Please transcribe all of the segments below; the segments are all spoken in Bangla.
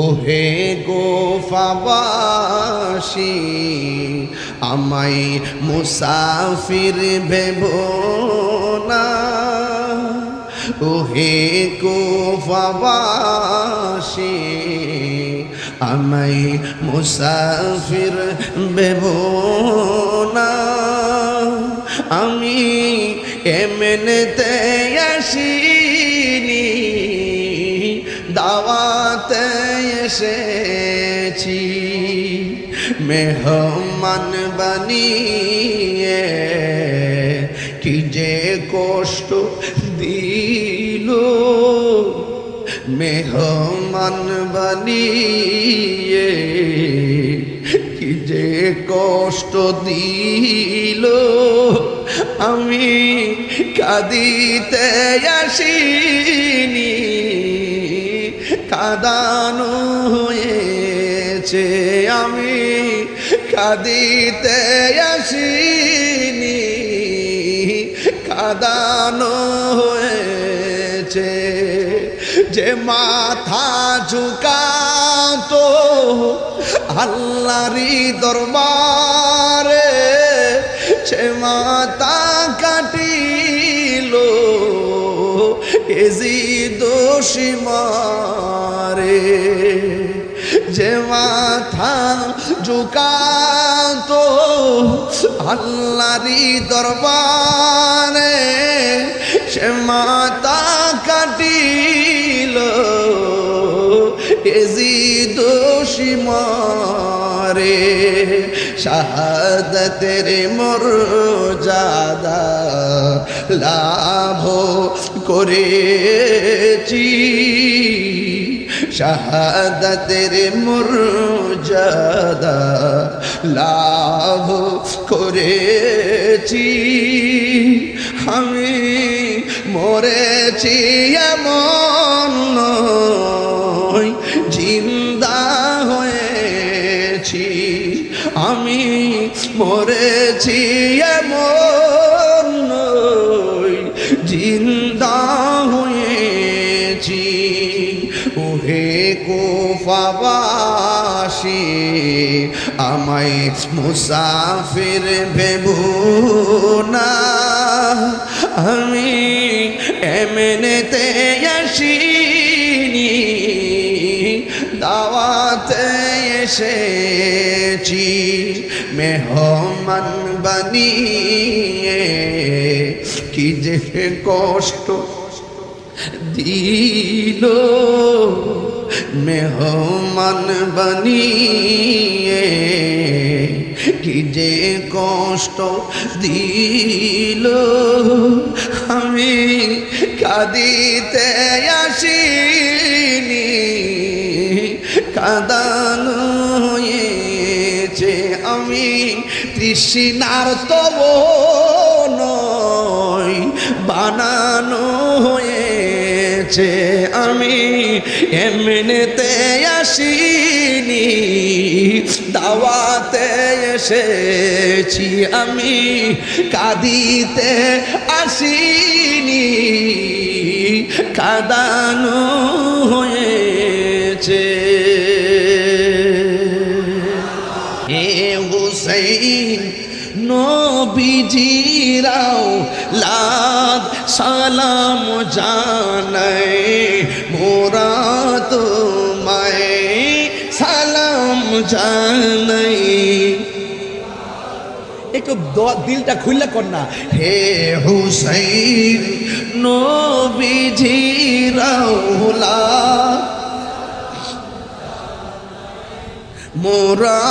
ওহে গোফাবাসী আমায় মুসাফির ভেবো না, ওহে গোফাবাসী আমায় মুসাফির ভেবো না। আমি এমনিতে আসিনি, দাওয়াতে এসেছি। মেহমান বানিয়ে কি যে কষ্ট দিল, মেহমান বানিয়ে কি যে কষ্ট দিল। আমি কাঁদিতে আসিনি, কাঁদানো হয়েছে। আমি কাঁদিতে আসিনি, কাঁদানো হয়েছে। যে মাথা ঝুঁকাতো আল্লাহরই দরবারে, সে মাথা কাটিল এজিদ সীমারে। যে মাথা ঝুঁকাতো আল্লাহরই দরবারে, সে মাথা কাটিল এজিদ সীমারে। শাহাদাতের মর্যাদা লাভ করেছি, শাহাদাতের মর্যাদা লাভ করেছি। আমি মরেছি এমন নয়, জিন্দা হয়েছি। আমি মরেছি এমন নয়, জিন্দা হয়েছি। ওহে কুফাবাসী আমায় মুসাফির ভেবো না। আমি এমনিতে আসিনি, দাওয়াতে এসেছি। মেহমান বানিয়ে কি যে কষ্ট দিল, মেহমান বানিয়ে কি যে কষ্ট দিল। আমি কাঁদিতে আসিনি, কাঁদানো হয়েছে। আমি তৃষ্ণার্ত নয়, বানানো হয়েছে। আমি এমনিতে আসিনি, দাওয়াতে এসেছি। আমি কাঁদিতে আসিনি, কাঁদানো হয়েছে। হে হুসাইন নবীজির আওলাদ সালাম জানাই, মোরা তোমায় সালাম জানাই। একটু দিলটা খুললে কর না। হে হুসাইন নবীজির আওলাদ, মোরা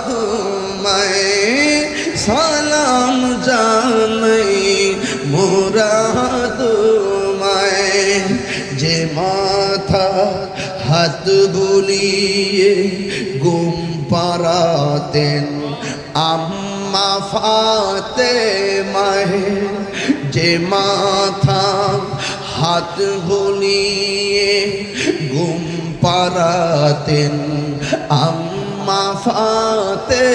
তোমায় সালাম জানাই, মোরা তোমায়। যে মাথা হাত বুলিয়ে ঘুম পাড়াতেন আম্মা ফাতেমায়, যে মাথা হাত বুলিয়ে ঘুম পাড়াতেন আম্মা ফাতেমায়,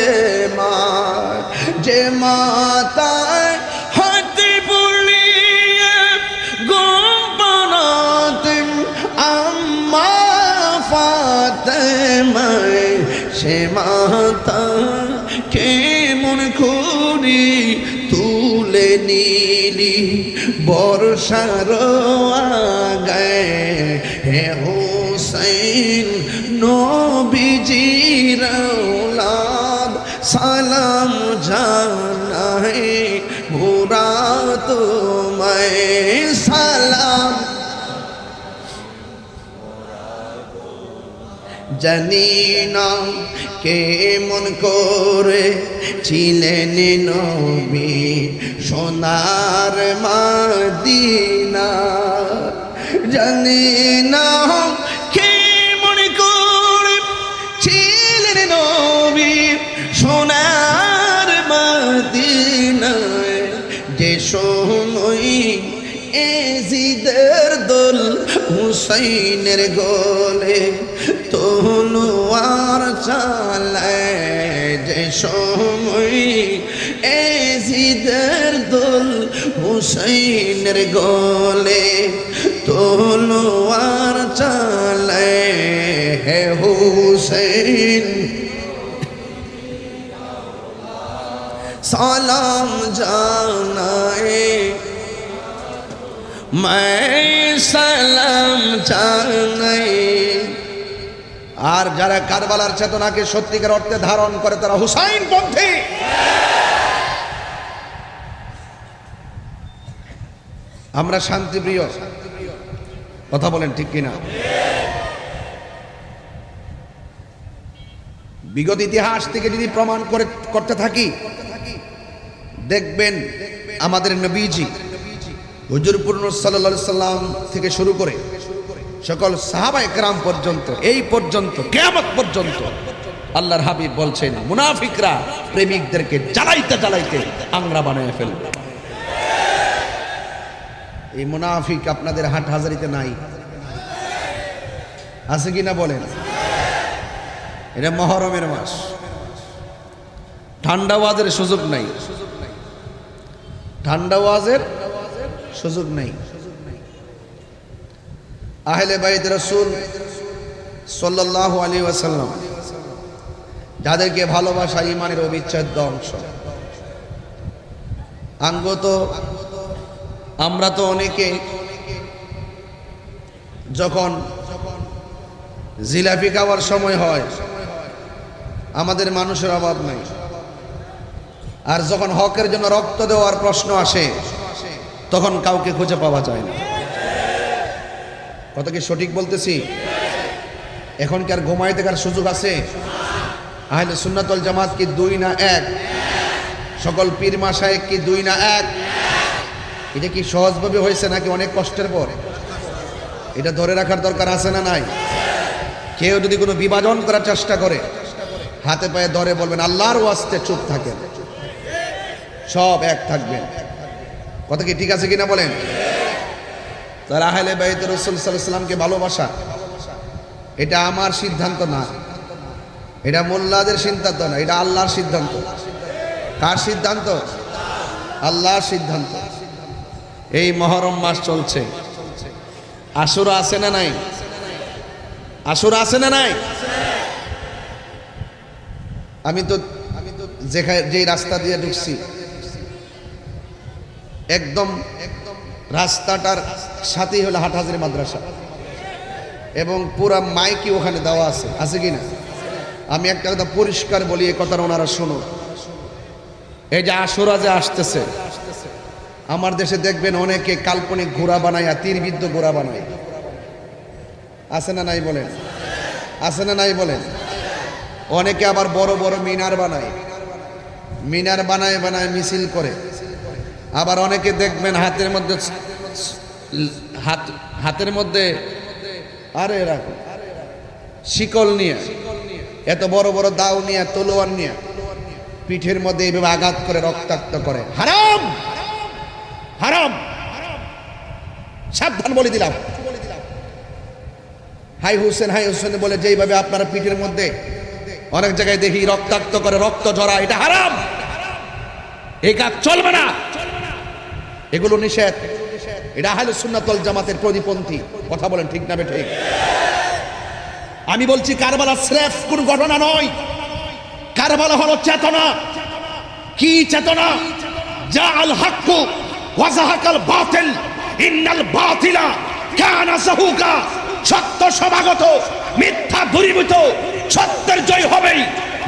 যে মাতায় হাত বুলিয়ে ঘুম পাড়াতেন আম্মা ফাতেমা। ফাতেমায় সে মাতা কেমন করি তুলে নিলি বর্ষার আগে হে হুসাইন নবীজির আওলাদ সালাম জানাই মোরা তোমায় সালাম জানি না কেমন করে ছিলেন নবী সোনার মদিনা জানি না কেমন করে ছিলেন নবী সোনার মদিনায় যে সময় এজিদের দোল হুসাইনের গোলে তলোয়ার চালায় যে সময় এজিদের দোল হুসাইনের গোলে তলোয়ার চালায় হে হুসাইন সালাম জানাए मैं সালাম জানাই আর যারা কারবালার চেতনাকে সত্যিকার অর্থে ধারণ করে তারা হুসাইন পন্থী আমরা শান্তিপ্রিয় কথা বলেন ঠিক কিনা বিগত ইতিহাস থেকে যদি প্রমাণ করতে থাকি দেখবেন আমাদের নবীজি হুজুর পূর্ণ সাল্লাল্লাহু আলাইহি সাল্লাম থেকে শুরু করে সকল সাহাবায়ে কেরাম পর্যন্ত এই পর্যন্ত কিয়ামত পর্যন্ত আল্লাহর হাবিব বলছেন মুনাফিকরা প্রেমিকদেরকে জ্বালাইতে জ্বালাইতে আংরা বানায় ফেলবে এই মুনাফিক আপনাদের হাটহাজারিতে নাই আছে কিনা বলেন এটা মুহররমের মাস ঠান্ডা ওয়াজের সুযোগ নাই ঠান্ডা ওয়াজের সুযোগ নেই আহলে বাইত রাসূল সাল্লাল্লাহু আলাইহি ওয়াসাল্লাম যাদেরকে ভালোবাসা ঈমানের অবিচ্ছেদ্য অংশ আঙ্গত আমরা তো অনেকে যখন জিলাপি খাওয়ার সময় হয় আমাদের মানুষের অভাব নাই আর যখন হকের জন্য রক্ত দেওয়ার প্রশ্ন আসে তখন কাউকে খুঁজে পাওয়া যায় না কথা কি সঠিক বলতেছি এখন কি আর ঘুমাইতে কার সুযোগ আছে আহলে সুন্নাত ওয়াল জামাত কি দুই না এক সকল পীর মাশায়েখ কি দুই না এক এটা কি সহজভাবে হয়েছে নাকি অনেক কষ্টের পর এটা ধরে রাখার দরকার আছে না নাই কেউ যদি কোনো বিভাজন করার চেষ্টা করে হাতে পায়ে ধরে বলবেন আল্লাহর ওয়াস্তে চুপ থাকেন সব এক থাকবেন কথা কি ঠিক আছে কিনা বলেন তারা আহলে বাইত রাসূল সাল্লাল্লাহু আলাইহি ওয়াসাল্লামকে ভালোবাসা এটা আমার সিদ্ধান্ত না এটা মোল্লাদের সিদ্ধান্ত না এটা আল্লাহর সিদ্ধান্ত কার সিদ্ধান্ত আল্লাহর সিদ্ধান্ত এই মুহররম মাস চলছে আশুরা আছে না নাই আশুরা আছে না নাই আমি তো যে রাস্তা দিয়ে ঢুকছি একদম রাস্তাটার সাথেই হলো হাটহাজারী মাদ্রাসা এবং পুরা মাইকি ওখানে দেওয়া আছে কি না আমি একটা কথা পরিষ্কার বলি এই কথাটা ওনারা শুনুন এই যে আশুরা যে আসতেছে আমার দেশে দেখবেন অনেকে কাল্পনিক ঘোড়া বানায় তীরবিদ্ধ ঘোড়া বানায় আছে না নাই বলেন আছে না নাই বলেন অনেকে আবার বড় বড় মিনার বানায় বানায় মিছিল করে আবার অনেকে দেখবেন হাতের মধ্যে আরে রাখো শিকল নিয়ে এত বড় বড় দাও নিয়ে তলোয়ার নিয়ে পিঠের মধ্যে এইভাবে আঘাত করে রক্তাক্ত করে হারাম হারাম সাবধান বলে দিলাম হাই হুসেন বলে যেইভাবে আপনারা পিঠের মধ্যে অনেক জায়গায় দেখি রক্তাক্ত করে রক্ত ঝরা এটা হারাম এই কাজ চলবে না এগুলো নিষেধ এটা আহলে সুন্নাত ওয়াল জামাতের প্রতিপন্থী কথা বলেন ঠিক না ঠিক আমি বলছি কারবালা স্রেফ কোন ঘটনা নয়, কারবালা হলো চেতনা। কি চেতনা? জাআল হাক্কু ওয়া যাহাকাল বাতিল ইন্নাল বাতিলা কানা যাহুকা। সত্য সমাগত, মিথ্যা দূরীভূত, সত্যের জয় হবেই,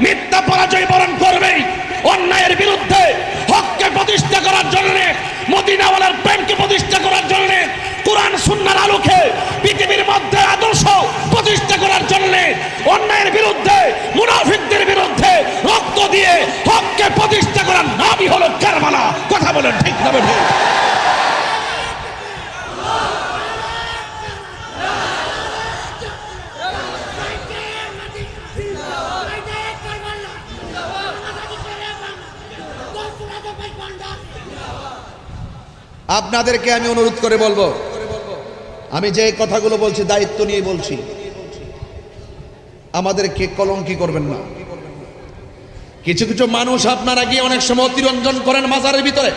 মিথ্যা পরাজয় বরণ করবেই। অন্যায়ের বিরুদ্ধে হককে প্রতিষ্ঠা করার জন্য, মদিনাওয়ালার প্রেমকে প্রতিষ্ঠা করার জন্য, কোরআন সুন্নাহর আলোকে পৃথিবীর মধ্যে আদর্শ প্রতিষ্ঠা করার জন্য, অন্যায়ের বিরুদ্ধে, মুনাফিকদের বিরুদ্ধে রক্ত দিয়ে হককে প্রতিষ্ঠা করার নামই হলো কারবালা। কথা বলেন ঠিক না বেঠিক? আপনাদেরকে আমি অনুরোধ করে বলবো, আমি যে কথাগুলো বলছি দায়িত্ব নিয়ে বলছি, আমাদেরকে কলঙ্কি করবেন না। কিছু কিছু মানুষ আপনারা গিয়ে অনেক সময় অতিরঞ্জন করেন মাজারের ভিতরে,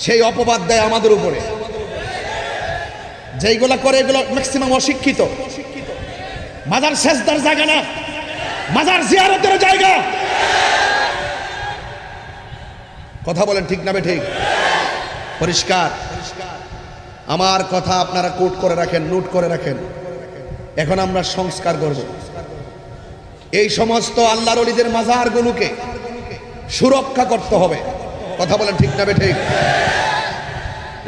সেই অপবাদ দেয় আমাদের উপরে। যেইগুলা করে এগুলো ম্যাক্সিমাম অশিক্ষিত। মাজার সেজদার জায়গা না, মাজার জিয়ারতের জায়গা। কথা বলেন ঠিক না বেঠিক? পরিষ্কার। আমার কথা আপনারা কোট করে রাখেন, নোট করে রাখেন। এখন আমরা সংস্কার করব। এই সমস্ত আল্লাহর ওলিদের মাজারগুলোকে সুরক্ষা করতে হবে। কথা বলেন ঠিক না বেঠিক?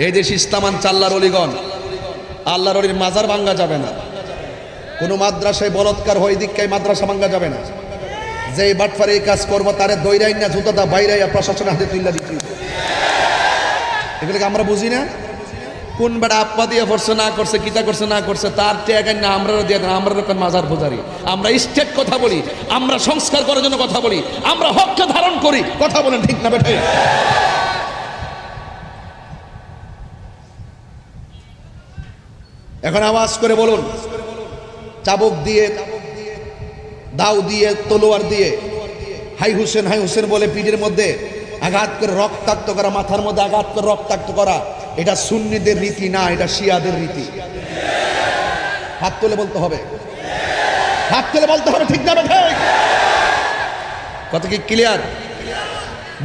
এই দেশ ইসলামাঞ্চ আল্লাহর ওলিগণ, আল্লাহর ওলির মাজার ভাঙ্গা যাবে না। কোনো মাদ্রাসায় বলৎকার হয় দিককায় মাদ্রাসা ভাঙ্গা যাবে না। যে বাটফারে এই কাজ করবো তারে দইরাই না জুতোটা বাইরাইয়া প্রশাসনের হাতে তুইলা দিচ্ছি। এগুলোকে আমরা বুঝি না। কোন বেটা আপ্পা দিয়ে করছে না করছে, কিতা করছে না করছে, তার টেকা না আমরা দিয়ে দেন। আমরা মাজার পূজারি, আমরা স্টেট কথা বলি, আমরা সংস্কার করার জন্য কথা বলি, আমরা হককে ধারণ করি। কথা বলেন ঠিক না বেঠে? এখন আওয়াজ করে বলুন, চাবুক দিয়ে, দাও দিয়ে, তলোয়ার দিয়ে হাই হুসেন বলে পিঠের মধ্যে আঘাত করে রক্তাক্ত করা, মাথার মধ্যে আঘাত করে রক্তাক্ত করা, এটা সুন্নিদের রীতি না, এটা শিয়াদের রীতি। হাত তুলে বলতে হবে, হাত তুলে বলতে হবে ঠিক না বেঠিক? কথা কি ক্লিয়ার?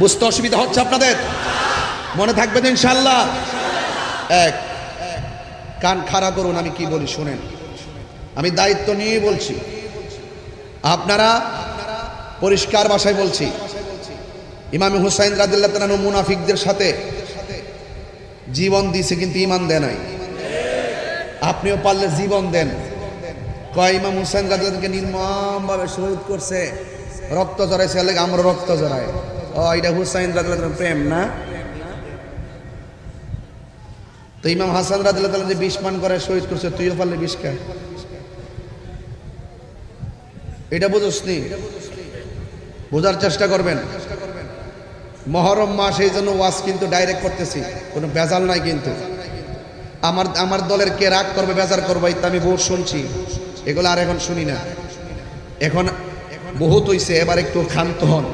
বুঝতে অসুবিধা হচ্ছে আপনাদের? মনে থাকবে তো ইনশাআল্লাহ? এক, কান খাড়া করুন, আমি কি বলি শুনেন। আমি দায়িত্ব নিয়ে বলছি, আপনারা পরিষ্কার ভাষায় বলছি, ইমাম হুসাইন রাদিয়াল্লাহু তাআলা আনহু মুনাফিকদের সাথে জীবন দিয়েছে কিন্তু ঈমান দেয় নাই। আপনিও পারলে জীবন দেন। কয় ইমাম হুসাইন রাদিয়াল্লাহু নির্মমভাবে শহীদ করছে, রক্ত জড়াইছে, আমরা রক্ত জড়াই। ও এটা হুসাইন রাদিয়াল্লাহু প্রেম না? তো ইমাম হাসান রাদিয়াল্লাহু তাআলা যে 20 মান করে শহীদ করছে, তুইও পারলে 20 কা? এটা বুঝছনি? বোঝার চেষ্টা করবেন। মহরম মাস, এই জন্য ওয়াজ কিন্তু ডাইরেক্ট করতেছি, কোনো বেজাল নাই। কিন্তু আমার দলের কে রাগ করবে, বেজার করবে, তা আমি বহুত শুনছি, এগুলো আর এখন শুনি না। এখন বহুত হইছে, এবার একটু ক্ষান্ত হন।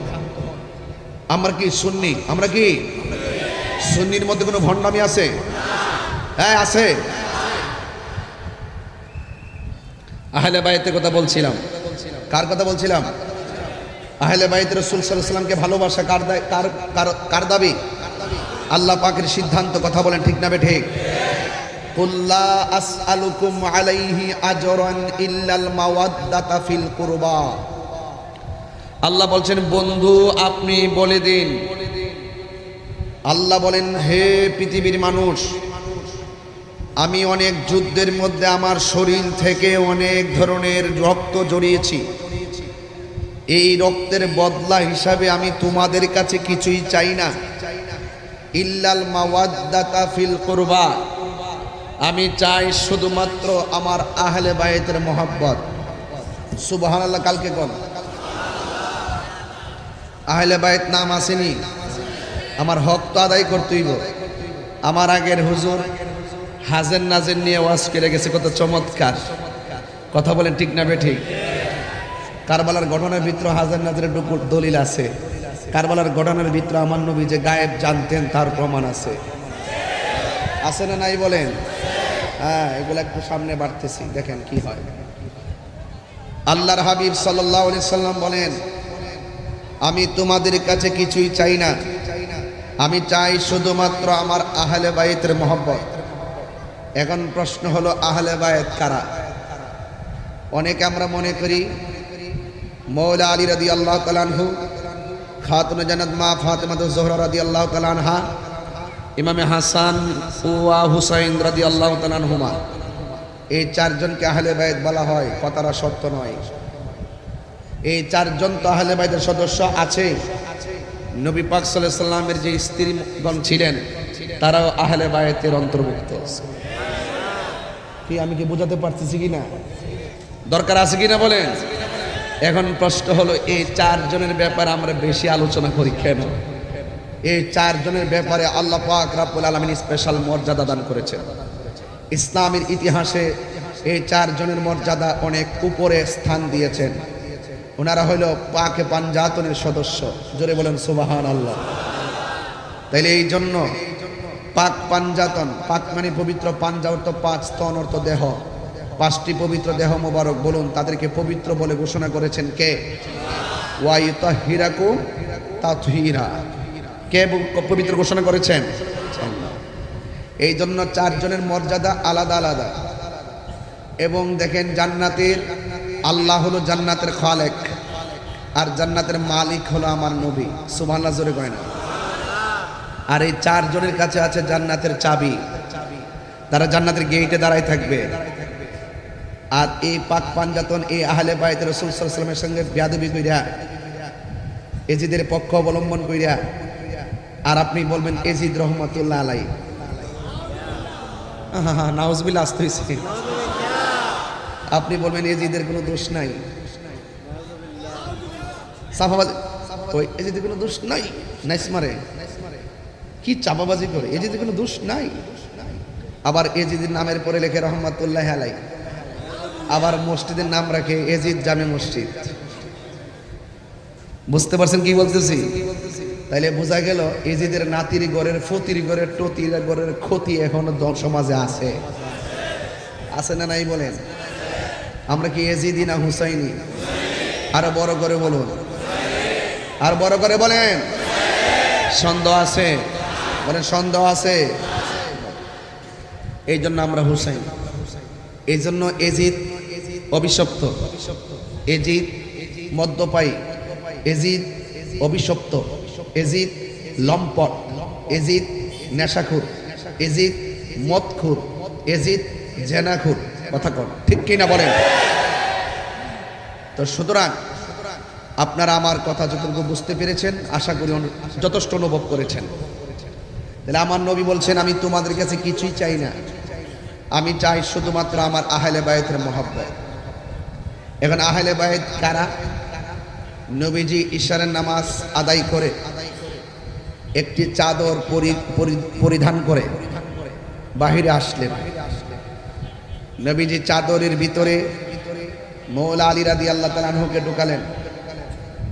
আমরা কি সুন্নি? আমরা কি সুন্নির মধ্যে কোনো ভণ্ডামি আছে? হ্যাঁ আছে। আহলে বাইতের কথা বলছিলাম। কার কথা বলছিলাম? আহলে বাইত রাসূল সাল্লাল্লাহু আলাইহি ওয়াসাল্লামকে ভালোবাসা কার দাবি? আল্লাহ পাকের সিদ্ধান্ত। কথা বলেন ঠিক না বেঠিক? কুল লা আসআলুকুম আলাইহি আজরান ইল্লাল মাওয়াদ্দাতা ফিল কুরবা। আল্লাহ বলছেন, বন্ধু আপনি বলে দিন। আল্লাহ বলেন, হে পৃথিবীর মানুষ, আমি অনেক যুদ্ধের মধ্যে আমার শরীর থেকে অনেক ধরনের রক্ত জড়িয়েছি। এই রক্তের বদলা হিসাবে আমি তোমাদের কাছে কিছুই চাই না। ইল্লাল মাওয়াদ্দাতা ফিল কুরবা, আমি চাই শুধুমাত্র আমার আহলে বাইতের মহব্বত। সুবহানাল্লাহ। কালকে কোন আহলে বাইত নাম আসেনি? আমার হক তো আদায় করতেইব। আমার আগের হুজুর হাজের নাজের নিয়ে ওয়াজ করে গেছে, কত চমৎকার। কথা বলেন ঠিক না বেঠিক? কারবালার ঘটনার ভিতরে হাজার নাজরের দলিল আছে। কারবালার ঘটনার ভিতরে আমার নবী যে গায়েব জানতেন তার প্রমাণ আছে। আছে না নাই বলেন? হ্যাঁ, এগুলো একটু সামনে বাড়তেছি, দেখেন কি হয়। আল্লাহর হাবিব সাল্লাল্লাহু আলাইহি সাল্লাম বলেন, আমি তোমাদের কাছে কিছুই চাই না, আমি চাই শুধুমাত্র আমার আহলে বাইতের মহব্বত। এখন প্রশ্ন হলো, আহলে বাইত কারা? অনেকে আমরা মনে করি মৌলা আলী রাদিয়াল্লাহু তাআলা আনহু, খাতুনে জান্নাত মা ফাতেমাতুজ জোহরা রাদিয়াল্লাহু তাআলা আনহা, ইমামে হাসান ওয়া হুসাইন রাদিয়াল্লাহু তাআলা আনহুমা, এই চারজনকে আহলে বাইত বলা হয়। কথাটা সত্য নয়। এই চারজন তো আহলে বাইতের সদস্য আছে। নবী পাক সাল্লাল্লাহু আলাইহি সাল্লামের যে স্ত্রীগণ ছিলেন তারাও আহলে বাইতের অন্তর্ভুক্ত। কি আমি কি বোঝাতে পারতেছি কিনা? দরকার আছে কিনা বলেন? এখন প্রশ্ন হলো, এই চারজনের ব্যাপারে আমরা বেশি আলোচনা করি কেন? এই চারজনের ব্যাপারে আল্লাহ পাক রব্বুল আলামিন স্পেশাল মর্যাদা দান করেছেন। ইসলামের ইতিহাসে এই চারজনের মর্যাদা অনেক উপরে স্থান দিয়েছেন। ওনারা হইল পাকে পাঞ্জাতনের সদস্য। জোরে বলেন সুবহানাল্লাহ। তাইলে এই জন্য পাক পাঞ্জাতন, পাক মানে পবিত্র, পাঞ্জা অর্থ পাঁচ, তন অর্থ দেহ, পাঁচটি পবিত্র দেহ মোবারক, বলুন তাদেরকে পবিত্র বলে ঘোষণা করেছেন কে? ওয়া ইউতাহিরাকুম তাতহীরা। কে পবিত্র ঘোষণা করেছেন? আল্লাহ। এই জন্য চারজনের মর্যাদা আলাদা আলাদা। এবং দেখেন, জান্নাতের আল্লাহ হলো জান্নাতের খালেক, আর জান্নাতের মালিক হলো আমার নবী। সুবহানাল্লাহ জোরে কয় না? আর এই চারজনের কাছে আছে জান্নাতের চাবি। তারা জান্নাতের গেটে দাঁড়ায় থাকবে। আর এই পাক পাঞ্জাতন, এই আহলে বাইত রাসূল সাল্লাল্লাহু আলাইহি ওয়াসাল্লামের সঙ্গে বেয়াদবি কইরা, এজিদের পক্ষ অবলম্বন কইরা, আর আপনি বলবেন এজিদ রহমাতুল্লাহ আলাইহি, নাউজুবিল্লাহ, আসতে হইছে। আপনি বলবেন এজিদের কোনো দোষ নাই, সাফাবাজি, ওই এজিদের কোনো দোষ নাই, নাইস মারে, কি চাপাবাজি করে, এজিদের কোনো দোষ নাই। আবার এজিদের নামের পরে লেখে রহমাতুল্লাহ আলাইহি, আবার মসজিদের নাম রাখে এজিদ জামে মসজিদ। বুঝতে পারছেন কি বলতেছি? তাইলে বোঝা গেল এজিদের নাতির ঘরের, ফতির ঘরের, টতির ঘরের ক্ষতি এখনো সমাজে আছে। আছে না নাই বলেন? আমরা কি এজিদি না হুসাইনি? আরো বড় করে বলুন, আর বড় করে বলেন। সন্দেহ আছে? বলেন সন্দেহ আছে? এই জন্য আমরা হুসাইন। এই জন্য এজিদ অভিশপ্ত, এজিদ মদ্যপায়ী, এজিদ অভিশপ্ত, এজিদ লম্পট, এজিদ নেশাখুর, এজিদ মদখুর, এজিদ জেনাখুর। কথা কন ঠিক কিনা বলেন? তো সুতরাং আপনারা আমার কথা যতটুকু বুঝতে পেরেছেন, আশা করি যথেষ্ট অনুভব করেছেন। তাহলে আমার নবী বলছেন, আমি তোমাদের কাছে কিছুই চাই না, আমি চাই শুধুমাত্র আমার আহলে বাইতের মহব্বত। এখন আহলে বাইত কারা? নবীজি ইশারের নামাজ আদায় করে একটি চাদর পরিধান করে বাহিরে আসলেন। নবীজি চাদরের ভিতরে মৌলা আলী রাদিয়াল্লাহু তাআলা আনহুকে ঢুকালেন,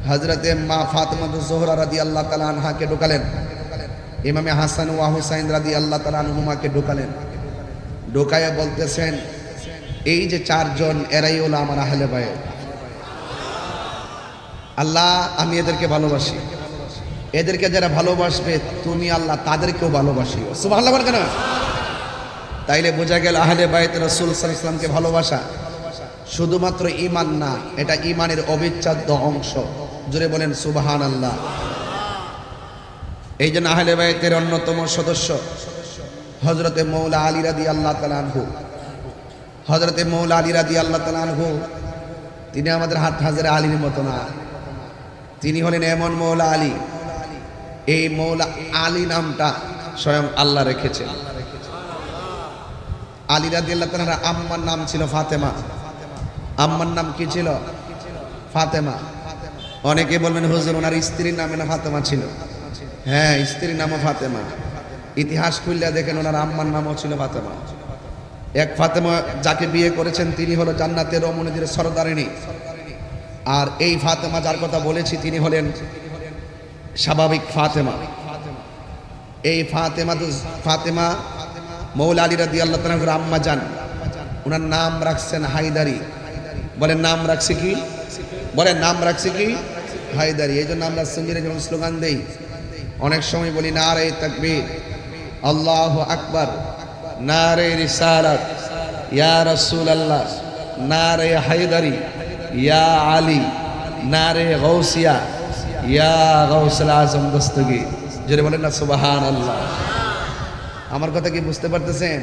হযরতে মা ফাতেমাতুজ জোহরা রাদিয়াল্লাহু তাআলা আনহাকে ঢুকালেন, ইমামে হাসান ওয়া হুসাইন রাদিয়াল্লাহু তাআলা আনহুমাকে ঢুকালেন। ঢুকায়া বলতেছেন, এই যে চারজন, এরাই হলো আমার আহলে বাইত। আল্লাহ, আমি এদেরকে ভালোবাসি, এদেরকে যারা ভালোবাসবে তুমি আল্লাহ তাদেরকেও ভালোবাসি। সুবহানাল্লাহ বলেন কেন? তাইলে বোঝা গেল আহলে বাইত রাসূল সাল্লাল্লাহু আলাইহি ওয়াসাল্লামকে ভালোবাসা শুধুমাত্র ঈমান না, এটা ঈমানের অবিচ্ছেদ্য অংশ। জোরে বলেন সুবহানাল্লাহ। এই জন্য আহলে বাইতের অন্যতম সদস্য হযরতে মৌলা আলী রাদিয়াল্লাহু তাআলা আনহু। হযরতে মৌলা আলী রাদিয়াল্লাহু তাআলা আনহু, তিনি আমাদের হাত হাজারে আলীর মতো না, তিনি হলেন এমন মৌলা আলী, এই মৌলা আলী নামটা স্বয়ং আল্লাহ রেখেছেন। আলী রাদিয়াল্লাহু তাআলার আম্মার নাম ছিল ফাতেমা। আম্মার নাম কি ছিল? ফাতেমা। অনেকে বলবেন হুজুর ওনার স্ত্রীর নামে না ফাতেমা ছিল? হ্যাঁ, স্ত্রীর নামও ফাতেমা। ইতিহাস খুললে দেখেন ওনার আম্মার নামও ছিল ফাতেমা। এক ফাতেমা যাকে বিয়ে করেছেন তিনি হলো জান্নাতের রমণীদের সরদারিনী। আর এই ফাতেমা যার কথা বলেছি তিনি হলেন স্বাভাবিক ফাতেমা। এই ফাতেমা মৌলা আলী রাদিয়াল্লাহু তাআলার আম্মা জান, ওনার নাম রাখছেন হায়দারি। বলেন নাম রাখছে কি? বলেন নাম রাখছে কি? হায়দারি। এই জন্য আমরা সঙ্গীরা যখন স্লোগান দেই অনেক সময় বলি নারে তাকবীর, আল্লাহু আকবার, নারে রিসালাত, ইয়া রাসূলুল্লাহ, নারে হায়দারি, ইয়া আলী, নারে গাউসিয়া, ইয়া গাউসুল আজম দস্তগীর। জোরে বলেন না সুবহানাল্লাহ। আমার কথা কি বুঝতে পারতেছেন?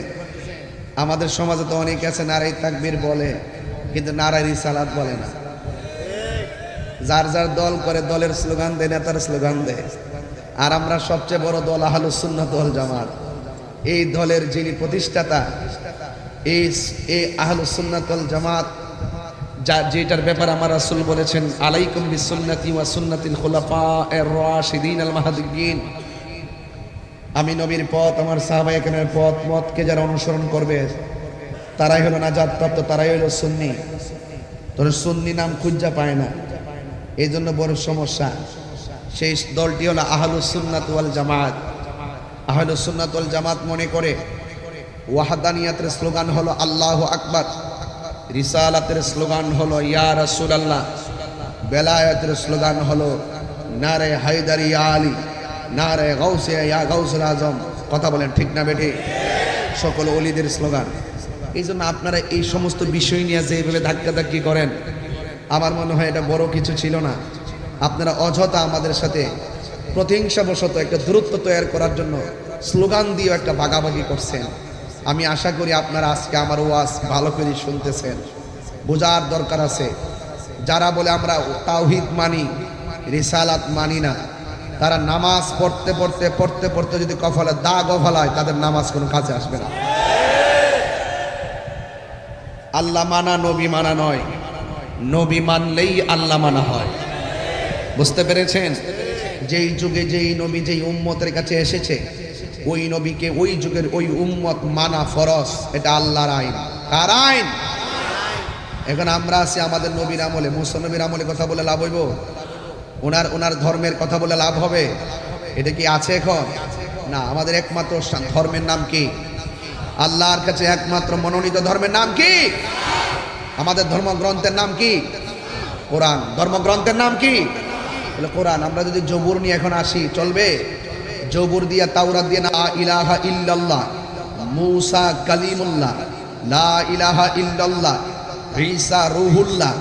আমাদের সমাজে তো অনেক আছে নারে তাকবীর বলে, কিন্তু নারে রিসালাত বলে না। যার যার দল করে দলের স্লোগান দেয়, নেতার স্লোগান দেয়। আর আমরা সবচেয়ে বড় দল আহলুস সুন্নাত ওয়াল জামাত। এই দলের যিনি প্রতিষ্ঠাতা, এই আহলুস সুন্নাত ওয়াল জামাত, যেটার ব্যাপারে আমার রাসূল বলেছেন আলাইকুম বিসুন্নতি ওয়া সুন্নাতিল খুলাফায়ে রাশিদিন আল মাহদিয়্যিন, আমি নবীর পথ, আমার সাহাবায়ে কেরামের পথ মতকে যারা অনুসরণ করবে তারাই হলো নাজাত প্রাপ্ত, তারাই হলো সুন্নি। তোর সুন্নি নাম খুঁজা পায় না, এই জন্য বড় সমস্যা। সেই দলটি হলো আহলুস সুন্নাত ওয়াল জামাত। আহলুস সুন্নাত ওয়াল জামাত মনে করে ওয়াহদানিয়াতের স্লোগান হলো আল্লাহু আকবার, রিসালাতের স্লোগান হলো ইয়া রাসূলুল্লাহ, বেলায়েতের স্লোগান হলো নারে হায়দারি ইয়া আলী, নারে গাউসিয়া ইয়া গাউসুল আজম। কথা বলেন ঠিক না বেটি? সকল ওলিদের স্লোগান। এই জন্য আপনারা এই সমস্ত বিষয় নিয়ে যেভাবে ধাক্কাধাক্কি করেন, আমার মনে হয় এটা বড় কিছু ছিল না। আপনারা অযথা আমাদের সাথে প্রতিহিংসাবশত একটা দূরত্ব তৈরি করার জন্য স্লোগান দিয়ে একটা ভাগাভাগি করছেন। আমি আশা করি আপনারা আজকে আমার ওয়াজ ভালো করে শুনতেছেন। বোঝার দরকার আছে, যারা বলে আমরা তাওহীদ মানি, রিসালাত মানি না, তারা নামাজ পড়তে পড়তে পড়তে পড়তে যদি কপালে দাগ ফলায়, তাদের নামাজ কোনো কাজে আসবে না। আল্লাহ মানা নবী মানা নয়, নবী মানলেই আল্লাহ মানা হয়। বুঝতে পেরেছেন? যেই যুগে যেই নবী যেই উম্মতের কাছে এসেছে, ওই নবীকে ওই যুগের ওই উম্মত মানা ফরজ। এটা আল্লাহর আইন। কার আইন? এখন আমরা আছি আমাদের নবীর আমলে, মুসা নবীর আমলে কথা বলে লাভ হইব? ওনার ধর্মের কথা বলে লাভ হবে? এটা কি আছে এখন? না। আমাদের একমাত্র ধর্মের নাম কি? আল্লাহর কাছে একমাত্র মনোনীত ধর্মের নাম কি? আমাদের ধর্মগ্রন্থের নাম কি? কোরআন। ধর্মগ্রন্থের নাম কি? বলে কোরআন। আমরা যদি জবুর নিয়ে এখন আসি চলবে? জবুর দিয়া তাওরাত দিয়ে লা ইলাহা ইল্লাল্লাহ, মুসা কালিমুল্লাহ, লা ইলাহা ইল্লাল্লাহ, ঈসা রূহুল্লাহ,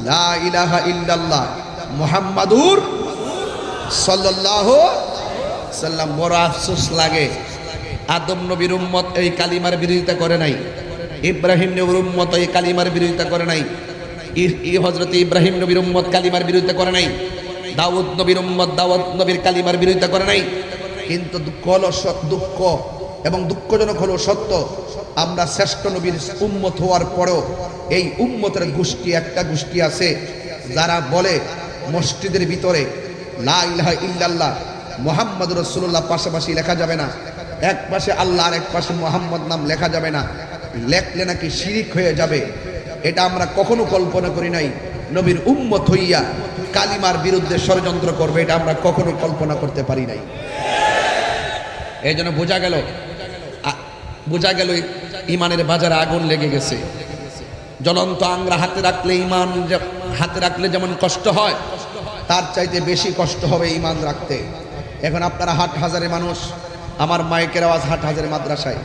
লা ইলাহা ইল্লাল্লাহ, মুহাম্মাদুর সাল্লাল্লাহু সাল্লাম। বড় আফসোস লাগে, আদম নবীর উম্মত এই কালিমার বিরোধিতা করে নাই, ইব্রাহিম নবীর উম্মত এই কালিমার বিরোধিতা করে নাই, হযরত ইব্রাহিম নবীর উম্মত কালিমার বিরোধিতা করে নাই, দাউদ নবীর উম্মত দাউদ নবীর কালিমার বিরোধিতা করে নাই। কিন্তু দুঃখ এবং দুঃখজনক হলো সত্য, আমরা শ্রেষ্ঠ নবীর উম্মত হওয়ার পরেও এই উম্মতের গোষ্ঠী, একটা গোষ্ঠী আছে যারা বলে মসজিদের ভিতরে লা ইলাহা ইল্লাল্লাহ মুহাম্মাদুর রাসূলুল্লাহ পাশাপাশি লেখা যাবে না, এক পাশে আল্লাহ আর এক পাশে মুহাম্মদ নাম লেখা যাবে না, লেখলে নাকি শিরিক হয়ে যাবে। এটা আমরা কখনো কল্পনা করি নাই। নবীর উম্মত হইয়া কালিমার বিরুদ্ধে ষড়যন্ত্র করবে, এটা আমরা কখনো কল্পনা করতে পারি নাই। এই জন্য বোঝা গেল ইমানের বাজারে আগুন লেগে গেছে। জ্বলন্ত আংরা হাতে রাখলে, ইমান হাতে রাখলে যেমন কষ্ট হয়, তার চাইতে বেশি কষ্ট হবে ইমান রাখতে। এখন আপনারা হাট হাজারে মানুষ, আমার মাইকের আওয়াজ হাট হাজারে মাদ্রাসায়,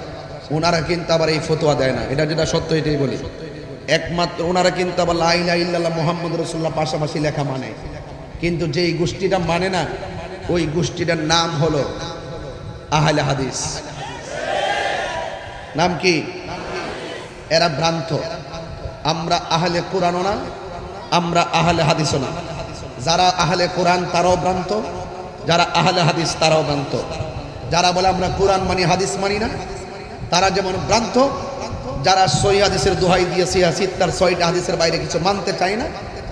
ওনারা কিন্তু আবার এই ফতোয়া দেয় না, এটা যেটা সত্য এটাই বলি। একমাত্র ওনারা কিন্তু আবার লা ইলাহা ইল্লাল্লাহ মুহাম্মাদুর রাসূলুল্লাহ পাশাপাশি লেখা মানে, কিন্তু যেই গোষ্ঠীটা মানে না, ওই গোষ্ঠীটার নাম হলো আহলে হাদিস। নাম কি? এরা ভ্রান্ত। আমরা আহলে কোরআনও না, আমরা আহলে হাদিসও না। যারা আহলে কোরআন তারাও ভ্রান্ত, যারা আহলে হাদিস তারাও ভ্রান্ত। যারা বলে আমরা কোরআন মানি হাদিস মানি না, তারা যেমন ভ্রান্ত। যারা সহিহ হাদিসের দোহাই দিয়েছে তার ৬টা হাদিসের বাইরে কিছু মানতে চায় না,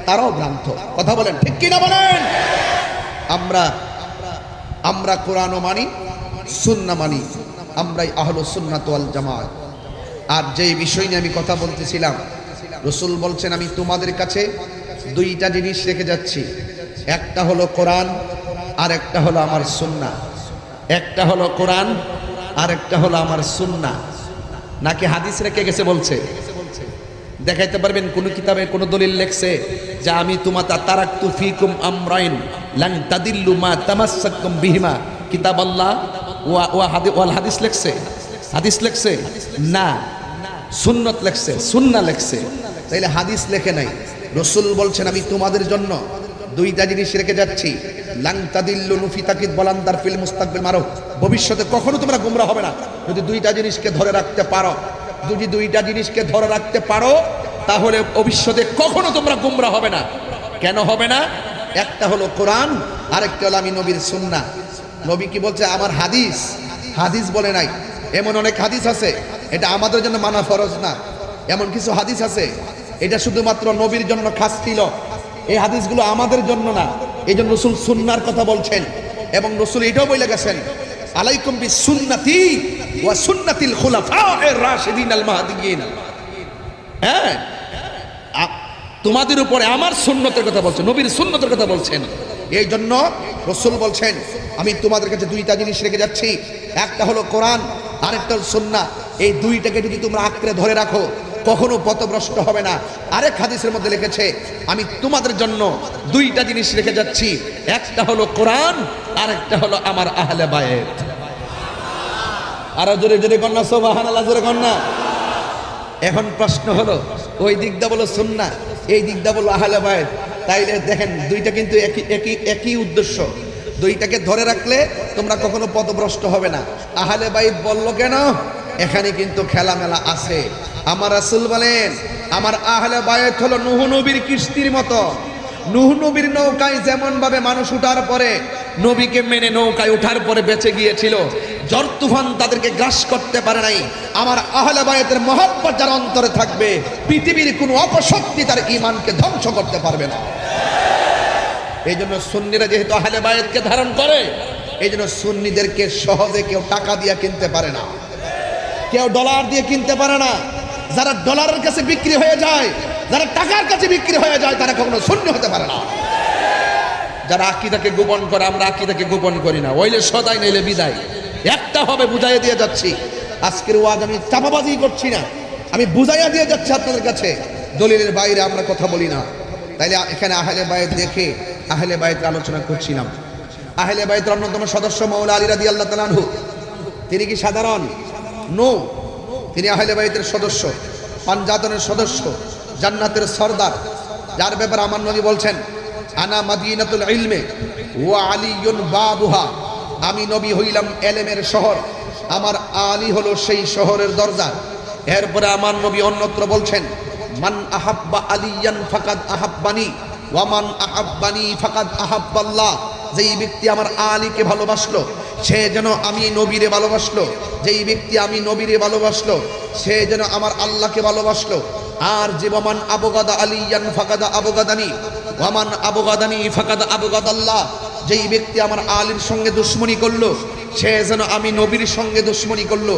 তারাও ভ্রান্ত। কথা বলেন ঠিক কিনা বলেন? আমরা কোরআনও মানি, সুন্নাহ মানি, আমরাই আহলুস সুন্নাত ওয়াল জামাত। আর যেই বিষয় নিয়ে আমি কথা বলতেছিলাম, রাসূল বলছেন আমি তোমাদের কাছে দুইটা জিনিস রেখে যাচ্ছি, একটা হলো কোরআন আর একটা হলো আমার সুন্নাহ। একটা হলো কোরআন আর একটা হলো আমার সুন্নাহ। নাকি হাদিস রেখে গেছে বলছে? দেখাইতে পারবেন কোন কিতাবে কোন দলিল লেখছে যে আমি তোমাতা তারাকতু ফিকুম আমরাইন লান তাদিল্লু মা তামাসসাকতুম বিহিমা? কিতাব আল্লাহ ওয়াল হাদিস লেখছে? হাদিস লেখছে না, সুন্নত লেখছে, সুন্নাহ লেখছে। তাইলে হাদিস লেখে নাই। রাসূল বলছেন আমি তোমাদের জন্য দুইটা জিনিস রেখে যাচ্ছি, লাং তাদিল্লু নুফি তাকিদ বলান্দার ফিল মুস্তাকবিল মারো, ভবিষ্যতে কখনো তোমরা গোমরা হবে না যদি দুইটা জিনিসকে ধরে রাখতে পারো। যদি দুইটা জিনিসকে ধরে রাখতে পারো তাহলে ভবিষ্যতে কখনো তোমরা গোমরা হবে না। কেন হবে না? একটা হলো কোরআন, আরেকটা হলো আমি নবীর সুন্নাহ। নবী কি বলছে? আমার হাদিস। হাদিস বলে নাই। এমন অনেক হাদিস আছে এটা আমাদের জন্য মানা ফরজ না, এমন কিছু হাদিস আছে এটা শুধুমাত্র নবীর জন্য খাস ছিল, এই হাদিসগুলো আমাদের জন্য না। এই জন্য রাসূল সুন্নাহর কথা বলছেন এবং রাসূল এটাও বলে গেছেন আলাইকুম বিসুন্নতি ওয়া সুন্নাতিল খুলাফায়ে রাশিদিন আল মাহদিয়িন। হ্যাঁ, তোমাদের উপরে আমার সুন্নতের কথা বলছেন, নবীর সুন্নতের কথা বলছেন। এই জন্য রাসূল বলছেন আমি তোমাদের কাছে দুইটা জিনিস রেখে যাচ্ছি, একটা হলো কোরআন, আরেকটা হলো সুন্নাহ। এই দুইটাকে যদি তোমরা আঁকড়ে ধরে রাখো কখনো পথভ্রষ্ট হবে না। আরেক হাদিসের মধ্যে লিখেছে আমি তোমাদের জন্য দুইটা জিনিস রেখে যাচ্ছি, একটা হলো কোরআন, আরেকটা হলো আমার আহলে বায়েত। আর জোরে জোরে কন্যা সুবহানাল্লাহ, জোরে কন্যা। এখন প্রশ্ন হলো ওই দিকটা বলো সুন্নাহ, এই দিকটা বলো আহলে বায়েত, তাইলে দেখেন দুইটা কিন্তু একই উদ্দেশ্য। দুইটাকে ধরে রাখলে তোমরা কখনো পথভ্রষ্ট হবে না। আহলে বাইত বললো কেন? এখানে কিন্তু খেলামেলা আছে। আমার রাসূল বলেন আমার আহলে বায়েত হলো নূহ নবীর কিস্তির মতো। নূহ নবীর নৌকায় যেমন ভাবে মানুষ উঠার পরে নবীকে মেনে নৌকায় ওঠার পরে বেঁচে গিয়েছিল, ঝড় তুফান তাদেরকে গ্রাস করতে পারে নাই। আমার আহলে বায়েতের মহব্বত যার অন্তরে থাকবে পৃথিবীর কোনো অপশক্তি তার ঈমানকে ধ্বংস করতে পারবে না। এই জন্য সুন্নিরা যেহেতু আহলে বায়েতকে ধারণ করে, এই জন্য সুন্নিদেরকে সহজে কেউ টাকা দিয়ে কিনতে পারে না, কেউ ডলার দিয়ে কিনতে পারে না। যারা ডলারের কাছে বিক্রি হয়ে যায়, যারা টাকার কাছে বিক্রি হয়ে যায়, তারা কখনো সুন্নি হতে পারে না। যারা আকীদাকে গোপন করে, আমরা আকীদাকে গোপন করি না, ওইলে সদাই নইলে বিদায়। একটা হবে, বুঝাইয়া দিয়ে যাচ্ছি। আজকের ওয়াজ আমি চাপাবাজি করছি না, আমি বুঝাইয়া দিয়ে যাচ্ছি আপনাদের কাছে। দলিলের বাইরে আমরা কথা বলি না। তাইলে এখানে আহলে বায়েত দেখে আহলে বায়েতের আলোচনা করছিলাম। আহলে বায়েতের অন্যতম সদস্য মাওলা আলী রাদিয়াল্লাহু তাআলা আনহু। তিনি কি সাধারণ? নো, তিনি আহলে বায়েতের সদস্য, পাঞ্জাতনের সদস্য, জান্নাতের সরদার, যার ব্যাপারে আমার নবী বলছেন আনা মাদিনাতুল ইলমে ওয়া আলিয়ুন বাবুহা। আমি নবী হইলাম এলেমের শহর, আমার আলী হলো সেই শহরের দরজা। এরপরে আমার নবী অন্যত্র বলছেন মান আহাব্বা আলিয়ান ফাকাদ আহাব্বানি ওয়া মান আহাব্বানি ফাকাদ আহাব্বাল্লাহ। যেই ব্যক্তি আমার আলীকে ভালোবাসলো সে যেন আমি নবীরে ভালোবাসলো, যেই ব্যক্তি আমি নবীরে ভালোবাসলো সে যেন আমার আল্লাহকে ভালোবাসলো। আর যে ওয়ামান আবগাদা আলিয়ান ফাকাদা আবগাদানি ওয়ামান আবগাদানি ফাকাদা আবগাদাল্লাহ। যেই ব্যক্তি আমার আলীর সঙ্গে দুশমনি করলো সে যেন আমি নবীর সঙ্গে দুশমনি করলো।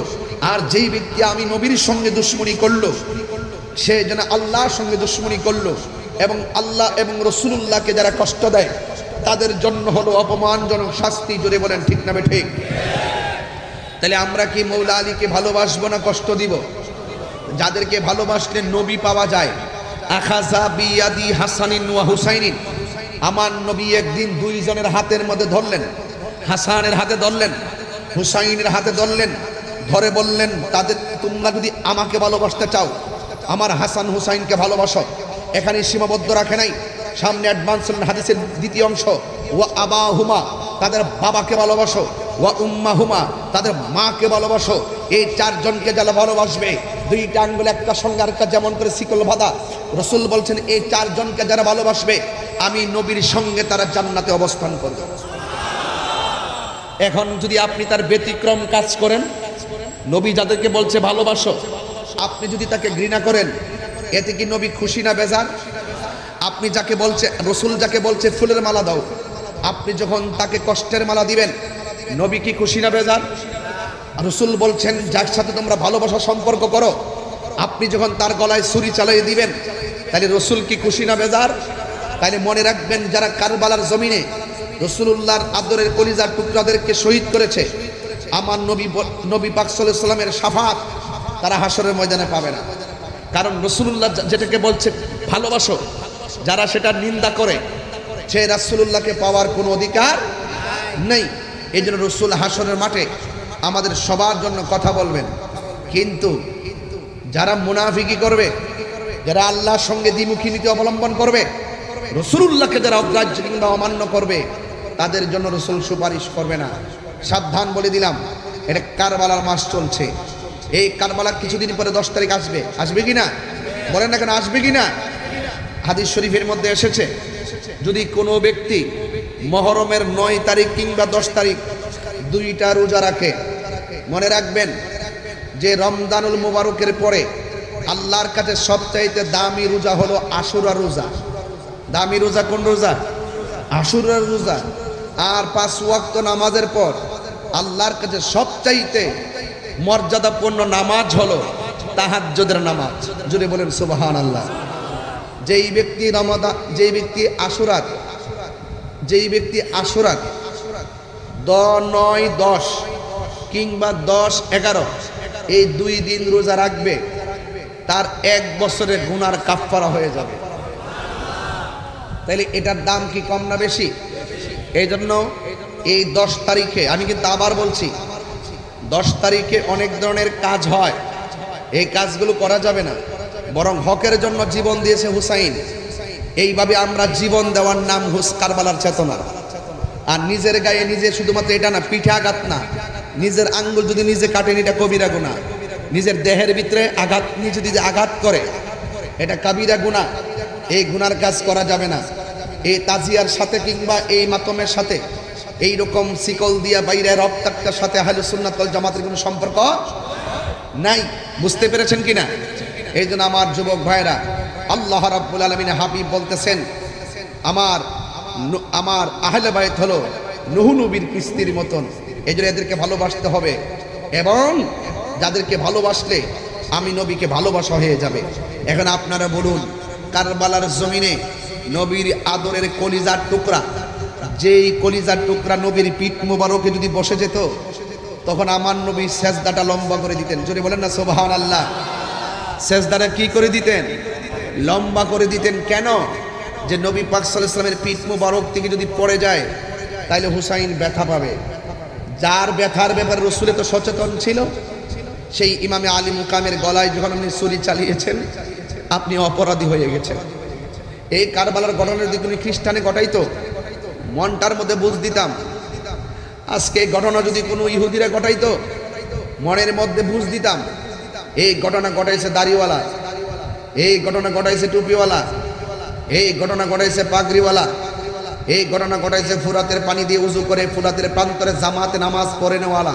আর যেই ব্যক্তি আমি নবীর সঙ্গে দুশমনি করলো সে যেন আল্লাহর সঙ্গে দুশমনি করলো। এবং আল্লাহ এবং রাসূলুল্লাহকে যারা কষ্ট দেয় তাদের জন্য হলো অপমানজনক শাস্তি। জোরে বলেন ঠিক না ঠিক? তাহলে আমরা কি মৌলা আলীকে ভালোবাসবো না কষ্ট দিব? যাদেরকে ভালোবাসলে নবী পাওয়া যায়। আখাযা বিয়াদি হাসানিন ওয়া হুসাইনিন। আমার নবী একদিন দুইজনের হাতের মধ্যে ধরলেন, হাসানের হাতে ধরলেন, হুসাইনের হাতে ধরলেন, ধরে বললেন তাদের তোমরা যদি আমাকে ভালোবাসতে চাও আমার হাসান হুসাইনকে ভালোবাসো। এখানে সীমাবদ্ধ রাখে নাই, সামনে অ্যাডভান্স হাদিসের দ্বিতীয় অংশ ওয়া আবাহুমা, তাদের বাবাকে ভালোবাসো, ওয়া উম্মাহুমা, তাদের মাকে ভালোবাসো। এই চারজনকে যারা ভালোবাসবে, দুইটা আঙ্গুল একটা সঙ্গে আরেকটা যেমন করে শিকল বাঁধা, রাসূল বলছেন এই চারজনকে যারা ভালোবাসবে আমি নবীর সঙ্গে তারা জান্নাতে অবস্থান করবে। এখন যদি আপনি তার ব্যতিক্রম কাজ করেন, নবী যাদেরকে বলছে ভালোবাসো, আপনি যদি তাকে ঘৃণা করেন, এতে কি নবী খুশি না বেজার? আপনি যাকে বলছে, রাসূল যাকে বলছে ফুলের মালা দাও, আপনি যখন তাকে কষ্টের মালা দিবেন নবী কি খুশি না বেজার? রাসূল বলছেন যার সাথে তোমরা ভালোবাসা সম্পর্ক করো, আপনি যখন তার গলায় ছুরি চালিয়ে দিবেন তাহলে রাসূল কি খুশি না বেজার? তাহলে মনে রাখবেন যারা কারবালার জমিনে রাসূলুল্লাহর আদরের কলিজার টুকরাদেরকে শহীদ করেছে, আমার নবী পাক সাল্লাল্লাহু আলাইহি ওয়াসাল্লামের শাফাত তারা হাসরের ময়দানে পাবে না। কারণ রাসূলুল্লাহ যেটাকে বলছে ভালোবাসো, যারা সেটা নিন্দা করে সে রাসূলুল্লাহকে পাওয়ার কোনো অধিকার নেই। এই জন্য রাসূল হাসরের মাঠে আমাদের সবার জন্য কথা বলবেন। কিন্তু যারা মুনাফিকি করবে, যারা আল্লাহর সঙ্গে দ্বিমুখী নীতি অবলম্বন করবে, রাসূলুল্লাহকে যারা অগ্রাহ্য কিংবা অমান্য করবে, তাদের জন্য রাসূল সুপারিশ করবে না। সাবধান বলে দিলাম, এটা কারবালার মাস চলছে। এই কারবালার কিছুদিন পরে 10 তারিখ আসবে, আসবে কি না? বলেন না কেন, আসবে কি না? হাদিস শরীফের মধ্যে এসেছে, যদি কোনো ব্যক্তি মুহররমের 9 তারিখ কিংবা 10 তারিখ দুইটা রোজা রাখে, মনে রাখবেন যে রমজানুল মুবারকের পরে আল্লাহর কাছে সবচাইতে দামি রোজা হলো আশুরা রোজা। দামি রোজা কোন রোজা? আশুরা রোজা। আর 5 ওয়াক্ত নামাজের পর আল্লাহর কাছে সবচাইতে মর্যাদাপূর্ণ নামাজ হলো তাহাজ্জুদের নামাজ। জোরে বলেন সুবহানাল্লাহ। যেই ব্যক্তি আশুরাত 9, 10 কিংবা 10, 11 এই 2 দিন রোজা রাখবে, তার 1 বছরের গুনার কাফফারা হয়ে যাবে। তাইলে এটার দাম কি কম না বেশি? এই জন্য এই 10 তারিখে, আমি কিন্তু আবার বলছি, 10 তারিখে অনেক ধরনের কাজ হয়, এই কাজগুলো করা যাবে না। বরং হকের জন্য জীবন দিয়েছে হুসাইন, এইভাবে আমরা জীবন দেওয়ার নাম কারবালার চেতনা। আর নিজের গায়ে নিজে, শুধুমাত্র এটা না, পিঠে আঘাত না, নিজের আঙ্গুল যদি নিজে কাটেন এটা কবিরা গুনাহ। নিজের দেহের ভিতরে আঘাত নিজে যদি আঘাত করে এটা কাবিরা গুনাহ। এই গুনার কাজ করা যাবে না। এই তাজিয়ার সাথে কিংবা এই মাতমের সাথে, এই রকম শিকল দিয়া বাইরে রক্তাক্তার সাথে আহলুস সুন্নাত ওয়াল জামাতের কোনো সম্পর্ক নাই। বুঝতে পেরেছেন কিনা? এই জন্য আমার যুবক ভাইরা, আল্লাহ রাব্বুল আলামিনের হাবিব বলতেছেন, আমার আহলে বাইত হলো নূহ নবীর কিস্তির মতন। এই জন্য এদেরকে ভালোবাসতে হবে, এবং যাদেরকে ভালোবাসলে আমি নবীকে ভালোবাসা হয়ে যাবে। এখন আপনারা বলুন, কারবালার জমিনে নবীর আদরের কলিজার টুকরা, যেই কলিজার টুকরা নবীর পিঠ মোবারকে যদি বসে যেত, তখন আমার নবী সেজদাটা লম্বা করে দিতেন। জোরে বলেন না সুবহানাল্লাহ। সেজদাটা কি করে দিতেন? লম্বা করে দিতেন। কেন? যে নবী পাক সাল্লাল্লাহু আলাইহি ওয়াসাল্লামের পিঠ মোবারক থেকে যদি পড়ে যায় তাইলে হুসাইন ব্যথা পাবে। যার ব্যথার ব্যাপারে রাসূল তো সচেতন ছিল, সেই ইমামে আলী মুকামের গলায় যখন আপনি ছুরি চালিয়েছেন, আপনি অপরাধী হয়ে গেছেন। এই কারবালার ঘটনা যদি কোনো খ্রিস্টানে ঘটাইতো, মনটার মধ্যে বুঝ দিতাম। আজকে এই ঘটনা যদি কোনো ইহুদিরা ঘটাইতো, মনের মধ্যে বুঝ দিতাম। এই ঘটনা ঘটাইছে দাড়িওয়ালা, এই ঘটনা ঘটাইছে টুপিওয়ালা, এই ঘটনা ঘটাইছে পাগড়িওয়ালা, এই ঘটনা ঘটাইছে ফুরাতের পানি দিয়ে উজু করে ফুরাতের প্রান্তরে জামাতে নামাজ পড়ে নেওয়ালা,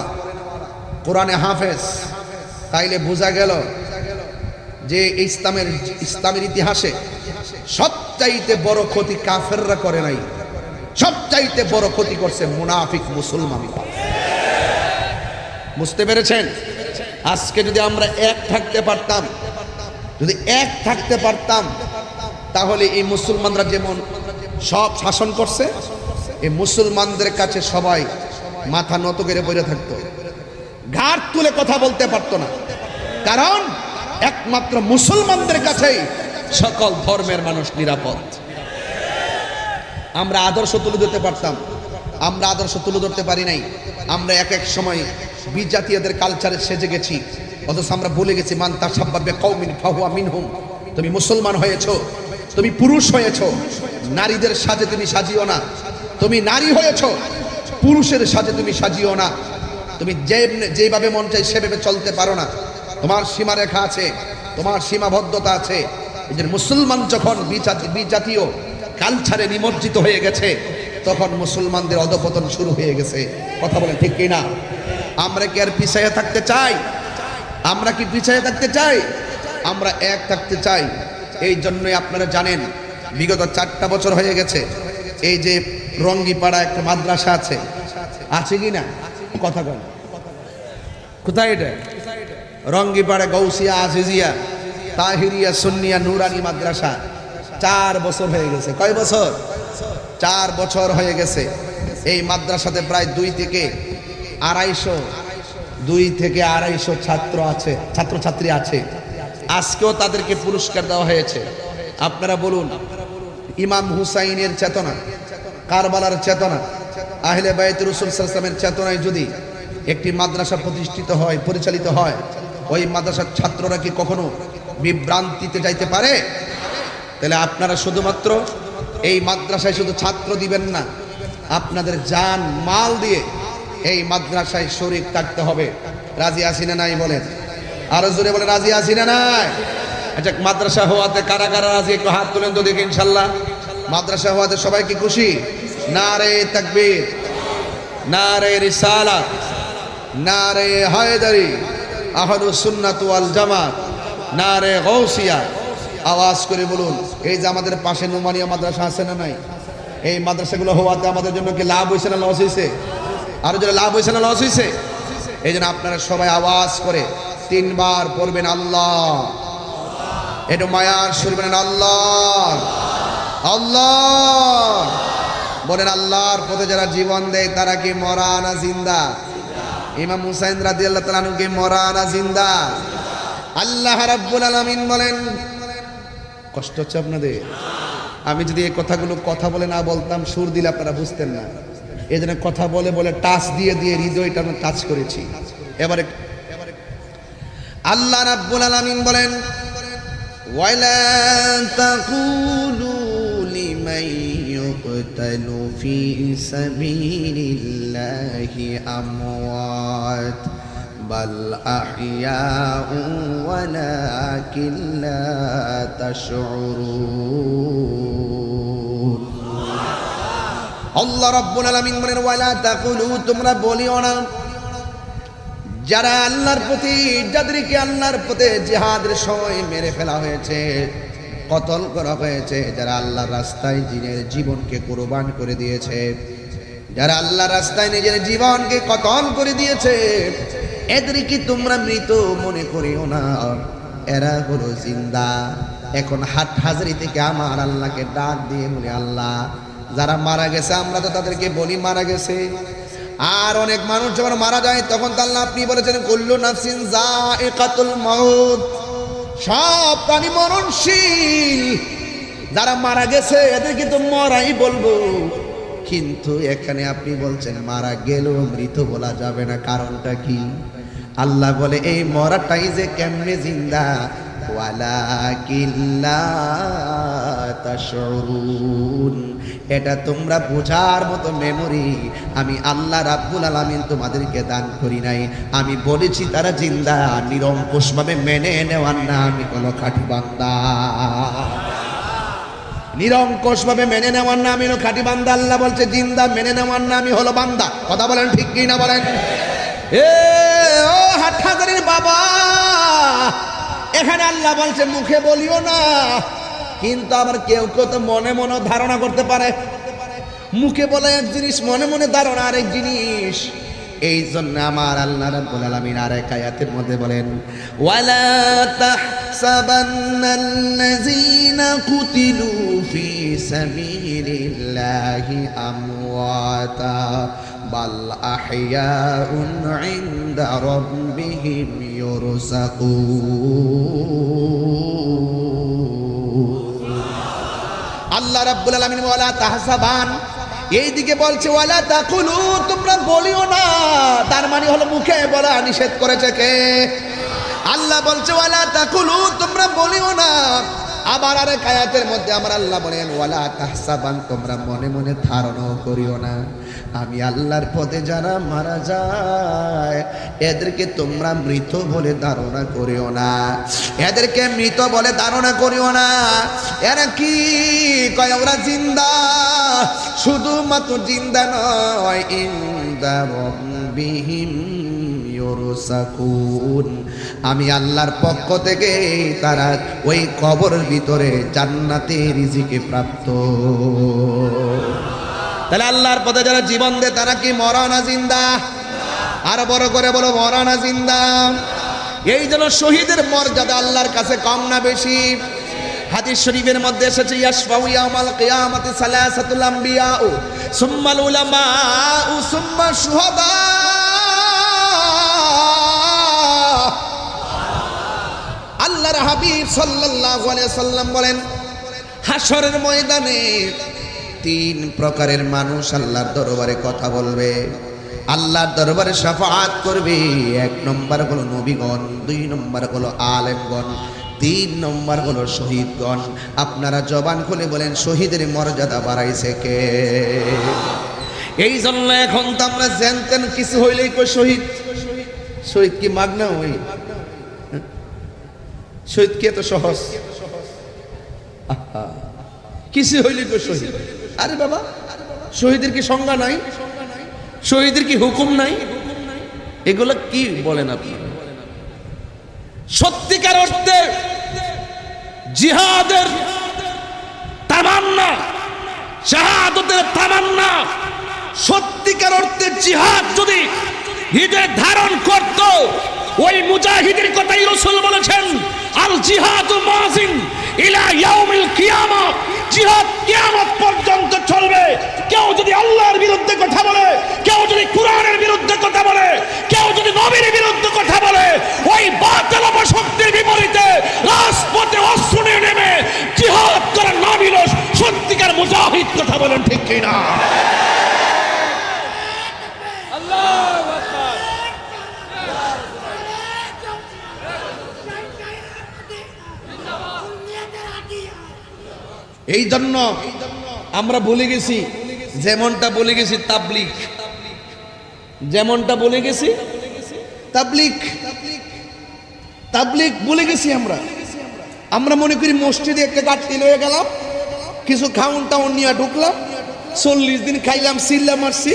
কোরআনে হাফেজ। তাইলে বোঝা গেল যে ইসলামের ইতিহাসে সবচাইতে বড় ক্ষতি কাফেররা করে নাই, সবচাইতে বড় ক্ষতি করছে মুনাফিক মুসলমান। বুঝতে পেরেছেন? আজকে যদি আমরা এক থাকতে পারতাম, তাহলে এই মুসলমানরা যেমন সব শাসন করছে, এই মুসলমানদের কাছে সবাই মাথা নত করে পড়ে থাকতো, ঘাড় তুলে কথা বলতে পারতো না। কারণ একমাত্র মুসলমানদের কাছেই সকল ধর্মের মানুষ নিরাপদ। আমরা আদর্শ তুলে ধরতে পারতাম, আমরা আদর্শ তুলে ধরতে পারি নাই। আমরা এক এক সময় বিজাতীয়দের কালচারে সেজে গেছি, অথচ আমরা ভুলে গেছি মান তাশাব্বা বিকওমিন ফাহুয়া মিনহুম। তুমি মুসলমান হয়েছো, তুমি পুরুষ হয়েছো, নারীদের সাজে তুমি সাজিও না। তুমি নারী হয়েছো, পুরুষের সাজে তুমি সাজিও না। তুমি যেভাবে মন চাই সেভাবে চলতে পারো না। তোমার সীমারেখা আছে, তোমার সীমাবদ্ধতা আছে। এই যে মুসলমান যখন বিজাতীয় কালচারে নিমজ্জিত হয়ে গেছে, তখন মুসলমানদের অধপতন শুরু হয়ে গেছে। কথা বলেন ঠিক কিনা? আমরা কি আর পিছাইয়া থাকতে চাই? আমরা কি পিছাইয়া থাকতে চাই? আমরা এক থাকতে চাই। এই জন্যই আপনারা জানেন, বিগত 4টা বছর হয়ে গেছে এই যে রঙ্গিপাড়া একটা মাদ্রাসা আছে কি না? কথা বল, কোথায় এটা? রঙ্গিপাড়া গৌসিয়া আজিজিয়া তাহিরিয়া সুন্নিয়া নুরানি মাদ্রাসা 4 বছর হয়ে গেছে। কয় বছর? 4 বছর হয়ে গেছে। এই মাদ্রাসাতে প্রায় 2 থেকে আড়াইশো ছাত্রছাত্রী আছে। আজকেও তাদেরকে পুরস্কার দেওয়া হয়েছে। আপনারা বলুন, ইমাম হুসাইনের চেতনা, কারবালার চেতনা, আহলে বাইত রাসূল সাল্লাল্লাহু আলাইহি ওয়াসাল্লামের চেতনায় যদি একটি মাদ্রাসা প্রতিষ্ঠিত হয়, পরিচালিত হয়, ওই মাদ্রাসার ছাত্ররা কি কখনো বিভ্রান্তিতে যাইতে পারে? তাহলে আপনারা শুধুমাত্র এই মাদ্রাসায় শুধু ছাত্র দিবেন না, আপনাদের জান মাল দিয়ে এই মাদ্রাসায় শরীক থাকতে হবে। রাজি আছি না নাই বলেন? আরো জোরে বলে রাজি আছি না নাই? আচ্ছা, মাদ্রাসা হওয়াতে কারা কারা রাজি একটু হাত তুলেন তো দেখি। ইনশাল্লাহ মাদ্রাসা হওয়াতে সবাই কি খুশি? নারে তাকবীর, নারে রিসালাত, নারে হায়দারি, আহলুস সুন্নাত ওয়াল জামাত, নারে গাউসিয়া। আওয়াজ করে বলুন, এই যে আমাদের পাশে নোমানিয়া মাদ্রাসা আছে না নাই, এই মাদ্রাসাগুলো হওয়াতে আমাদের জন্য কি লাভ হয়েছে না লস হয়েছে? আরো যারা লাভ হয়েছে না লস হয়েছে? এই জন্য আপনারা সবাই আওয়াজ করে 3 বার পড়বেন আল্লাহ। একটু মায়ার সুর বলেন আল্লাহ আল্লাহ। বলেন আল্লাহর পথে যারা জীবন দেয় তারা কি মরা না জিন্দা? ইমাম হুসাইন রাদিয়াল্লাহু তাআলা আনহু কি মরা না জিন্দা? আল্লাহ রাব্বুল আলামিন বলেন, কষ্ট হচ্ছে আপনাদের? আমি যদি এই কথাগুলো কথা বলে না বলতাম, সুর দিলে আপনারা বুঝতেন না। এই জন্য কথা বলে বলে টাচ দিয়ে দিয়ে হৃদয়টা আমি টাচ করেছি। এবারে আল্লাহ রাব্বুল আলামিন বলেন, ওয়ালা তাকুলু লিমান ইউকতালু ফি সাবিলিল্লাহি আমওয়াত বাল আহইয়াউ ওয়ালাকিন লা তাশউরুন। আল্লাহ রাব্বুল আলামিন বলেন, ওয়ালা তাকুলু, তোমরা বলিও না, যারা আল্লাহর প্রতি, যাদেরকে আল্লাহর পথে জিহাদের সময় মেরে ফেলা হয়েছে, কতল করা হয়েছে, যারা আল্লাহর রাস্তায় নিজের জীবনকে কুরবান করে দিয়েছে, যারা আল্লাহর রাস্তায় নিজের জীবনকে কতল করে দিয়েছে, এদেরকে তোমরা মৃত মনে করিও না, এরা হলো জিন্দা। এখন হাট হাজারি থেকে আমার আল্লাহকে ডাক দিয়ে বলি, আল্লাহ যারা মারা গেছে আমরা তো তাদেরকে বলি মারা গেছে, আর অনেক মানুষ যখন মারা যায় তখন তো আল্লাহ আপনি বলেছেন কুল্লু নাফসিন যায়িকাতুল মাউত, সব প্রাণী মরণশীল। যারা মারা গেছে এদেরকে তো মরাই বলবো, কিন্তু এখানে আপনি বলছেন মারা গেলেও মৃত বলা যাবে না, কারণটা কি? আল্লাহ বলে এই মরাটাই যে কেমনে জিন্দা, ওয়ালাকিন লা তাশউরুন, এটা তোমরা বোঝার মতো মেমোরি আমি আল্লাহ রাব্বুল আলামিন তোমাদেরকে দান করি নাই। আমি বলেছি তারা জিন্দা, নিরঙ্কুশভাবে মেনে নেওয়ার না আমি কোনো খাঁটি বান্দা, নিরঙ্কুশভাবে মেনে নেওয়ার না আমি হলো খাঁটি বান্দা। আল্লাহ বলছে জিন্দা, মেনে নেওয়ার না আমি হলো বান্দা। কথা বলেন ঠিক কি না বলেন? এ ও হাটহাজারির বাবা, এখানে আল্লাহ বলছে মুখে বলিও না, কিন্তু আবার কেউ কেউ তো মনে মনে ধারণা করতে পারে। মুখে বলে এক জিনিস, মনে মনে ধারণা আরেক জিনিস। এই জন্য আমার আল্লাহ রাব্বুল আলামিন আরেক আয়াতের মধ্যে বলেন, ওয়ালা তাহসাবান্নাল্লাযীনা কুতিলু ফি সাবিলিল্লাহি আমওয়াতা বাল আহইয়াউন ইনদা রাব্বিহিম ইউরযাকুন। আল্লাহ রাব্বুল আলামিন ওয়ালা তাহসাবান, এইদিকে বলছে ওয়ালা তাকুলু, তোমরা বলিও না, তার মানে হলো মুখে বলা নিষেধ করেছে কে? আল্লাহ বলছে ওয়ালা তাকুলু, তোমরা বলিও না। আবার আরেক আয়াতের মধ্যে আমার আল্লাহ বলেন ওয়ালা তাহসাবান, তোমরা মনে মনে ধারণা করিও না আমি আল্লাহর পথে যারা মারা যায় এদেরকে তোমরা মৃত বলে ধারণা করিও না, এদেরকে মৃত বলে ধারণা করিও না। এরা কি কয়? ওরা জিন্দা, শুধুমাত্র জিন্দা নয়, ইনদা রাব্বিহিম ইউরযাকুন, আমি আল্লাহর পক্ষ থেকে তারা ওই কবরের ভিতরে জান্নাতে রিজিকে প্রাপ্ত। তাহলে আল্লাহর পথে যারা জীবন দেয় তারা কি মরা না জিন্দা? আরো বড় করে বলো, মরা না জিন্দা? এই জন্য শহীদের মর্যাদা আল্লাহর কাছে কম না বেশি? হাদিস শরীফের মধ্যে এসেছে ইয়াশফাউ ইয়াউমাল কিয়ামাতি সালাসাতুল আমবিয়াউ সুম্মাল উলামাউ সুম্মা শুহাদা। আল্লাহ আল্লাহর হাবিব সাল্লাল্লাহু আলাইহি সাল্লাম বলেন, হাসরের ময়দানে তিন প্রকারের মানুষ আল্লাহর দরবারে কথা বলবে, আল্লাহর দরবারে শাফাআত করবে। এক নম্বর হলো নবীগণ, দুই নম্বর হলো আলেমগণ, তিন নম্বর হলো শহীদগণ। আপনারা জবান খুলে বলেন, শহীদের মর্যাদা বাড়াইছে কে? এই জন্য এখন তো আমরা জানতেন কিছু হইলেই কই শহীদ। শহীদ কি মাগনা হই? শহীদ কি এত সহজ? কিছু হইলেই কই শহীদ। আরে বাবা, শহীদের কি সংজ্ঞা নাই? শহীদের কি হুকুম নাই? এগুলো কি বলেন আপনি? সত্যিকার অর্থে জিহাদের তামান্না, শাহাদাতের তামান্না, সত্যিকার অর্থে জিহাদ যদি হৃদয়ে ধারণ করত, ওই মুজাহিদের কথাই রাসূল বলেছেন, আল জিহাদু মাযিন ইলা ইয়াউমিল কিয়ামah। জিহাদ কিয়ামত পর্যন্ত চলবে। কেউ যদি আল্লাহর বিরুদ্ধে কথা বলে, কেউ যদি কোরআনের বিরুদ্ধে কথা বলে, কেউ যদি নবীর বিরুদ্ধে কথা বলে, ওই বাতিল শক্তির বিপরীতে রাজপথে অস্ত্র নিয়ে নেমে জিহাদ করার নাম হলো সত্যিকার মুজাহিদ। কথা বলেন ঠিক কি না? আল্লাহু আকবার। এই জন্য আমরা ভুলে গেছি, যেমনটা বলে গেছি তাবলীগ, যেমনটা বলে গেছি তাবলীগ, তাবলীগ বলে গেছি আমরা। আমরা মনে করি মসজিদে একটা গাঠি লয়ে গেলাম, কিছু খাউন টাউন নিয়ে ঢুকলাম, 40 দিন খাইলাম, চিল্লা মারছি,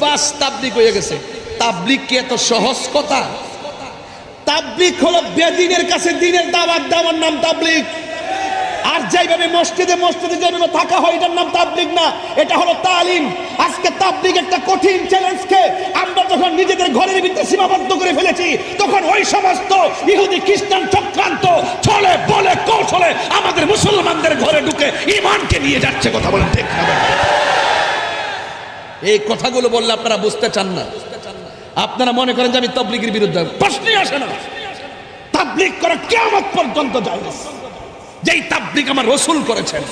বাস তাবলীগ হয়ে গেছে। তাবলীগ কি এত সহজ কথা? তাবলীগ হলো বেদিনের কাছে দিনের দাওয়াত দেওয়ার নাম তাবলীগ। আর যেভাবে মসজিদে মসজিদে যেভাবে থাকা হয়, এটার নাম তাবলীগ না, এটা হলো তালিম। আজকে তাবলীগ একটা কঠিন চ্যালেঞ্জকে আমরা যখন নিজেদের ঘরের ভিতরে সীমাবদ্ধ করে ফেলেছি, তখন ওই সমস্ত ইহুদি খ্রিস্টান চক্রান্ত ছলে বলে কৌশলে আমাদের মুসলমানদের ঘরে ঢুকে ঈমানকে নিয়ে যাচ্ছে। কথা বলেন ঠিক না? এই কথাগুলো বললে আপনারা বুঝতে চান না। আপনারা মনে করেন যে আমি তাবলীগের বিরুদ্ধে, প্রশ্নই আসে না। তাবলীগ করা কিয়ামত পর্যন্ত জায়েজ। যেই তাবলীগ আমার রাসূল করেছেন,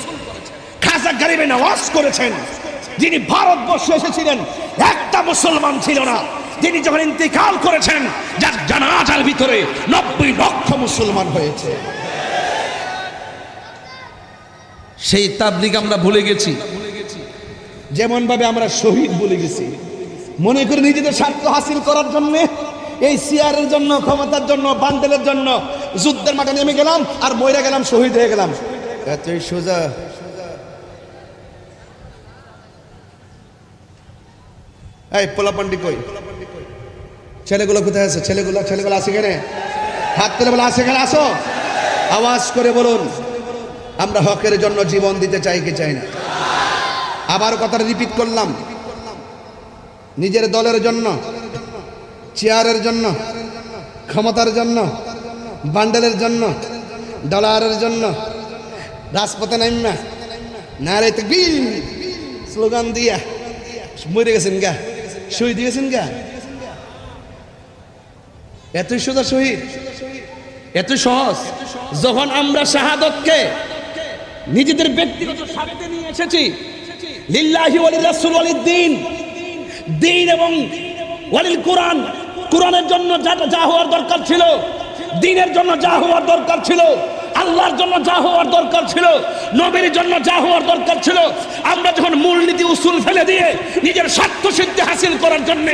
খাজা গরিবে নওয়াজ করেছেন, যিনি ভারতবর্ষে এসেছিলেন একটা মুসলমান ছিল না, যিনি যখন ইন্তেকাল করেছেন যার জানাজার ভিতরে 90 লক্ষ মুসলমান হয়েছে। সেই তাবলীগ আমরা ভুলে গেছি, যেমন ভাবে আমরা শহীদ ভুলে গেছি। মনে করি নিজেদের স্বার্থ হাসিল করার জন্য, এই চেয়ারের জন্য, ক্ষমতার জন্য, বান্ডেলের জন্য যুদ্ধের মাঠে নেমে গেলাম আর মইরা গেলাম, শহীদ হয়ে গেলাম। এতই সোজা? এই পোলাপান্ডি কই? ছেলেগুলো কোথায় আছে? ছেলেগুলো আছে কেন? হাত তুলে বলে আছে কেন? আসো, আওয়াজ করে বলুন, আমরা হকের জন্য জীবন দিতে চাই কি চাই না? আবার কথাটা রিপিট করলাম, নিজের দলের জন্য, চেয়ারের জন্য, ক্ষমতার জন্য, বান্ডেলের জন্য, ডলারের জন্য রাজপথে নাইমা নারে তাকবীর স্লোগান দিয়া মরে গেছেন গা, শহীদ গেছেন গা। এতই সোজা শহীদ, এত সহজ। যখন আমরা শাহাদাতকে নিজেদের ব্যক্তিগত স্বার্থে নিয়ে এসেছি, লিল্লাহি ওয়ালির রাসূল ওয়ালিদ দ্বীন, দ্বীন এবং ওয়ালিল কোরআন, কোরআনের জন্য যা হওয়ার দরকার ছিল, দ্বীনের জন্য যা হওয়ার দরকার ছিল, আল্লাহর জন্য যা হওয়ার দরকার ছিল, নবীর জন্য যা হওয়ার দরকার ছিল, আমরা যখন মূলনীতি উসুল ফেলে দিয়ে নিজের স্বার্থ সিদ্ধি হাসিল করার জন্য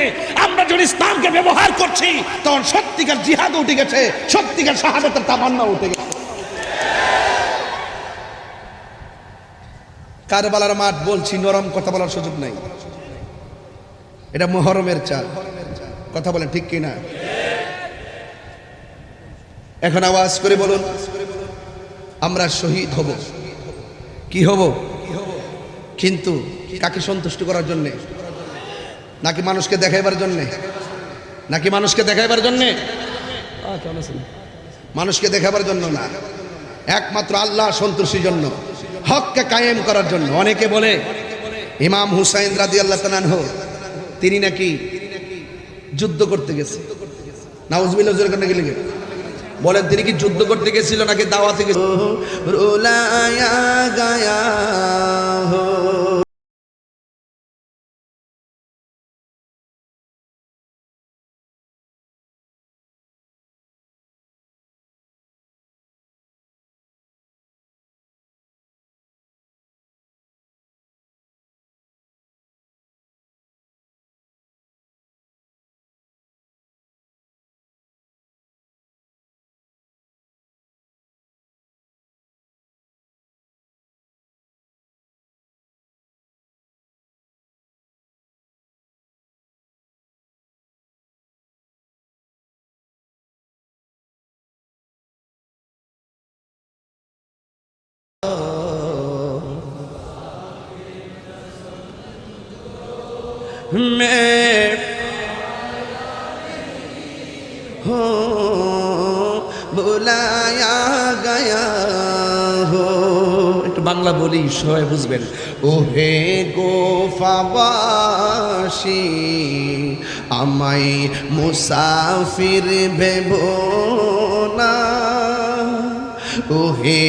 আমরা যখন ইসলামকে ব্যবহার করছি, তখন সত্যিকার জিহাদ উঠে গেছে, সত্যিকার শাহাদাতের তামান্না উঠে গেছে। কারবালার মাঠ বলছি, নরম কথা বলার সুযোগ নাই। এটা মুহররমের চাঁদ। কথা বলেন ঠিক কি না? এখন আওয়াজ করে বলুন, আমরা শহীদ হব, কি হব? কিন্তু কাকে সন্তুষ্ট করার জন্যে? নাকি মানুষকে দেখাইবার জন্যে? নাকি মানুষকে দেখাইবার জন্যে? মানুষকে দেখাবার জন্য না, একমাত্র আল্লাহ সন্তুষ্টির জন্য, হককে কায়েম করার জন্য। অনেকে বলে ইমাম হুসাইন রাদিয়াল্লাহু তাআলা আনহু তিনি নাকি যুদ্ধ করতে গেছে। নাউজুবিল্লাহ, জোরে করে গেলে বলেন তিনি কি যুদ্ধ করতে গেছিল নাকি দাওয়াতে গেছিল? রুলায়া গায়া হো। मैं हो बुलाया गया हो। একটু বাংলা বলি সবাই বুঝবেন। ও হে গোফাবাসী আমায় মুসাফির ভেবো না, ও হে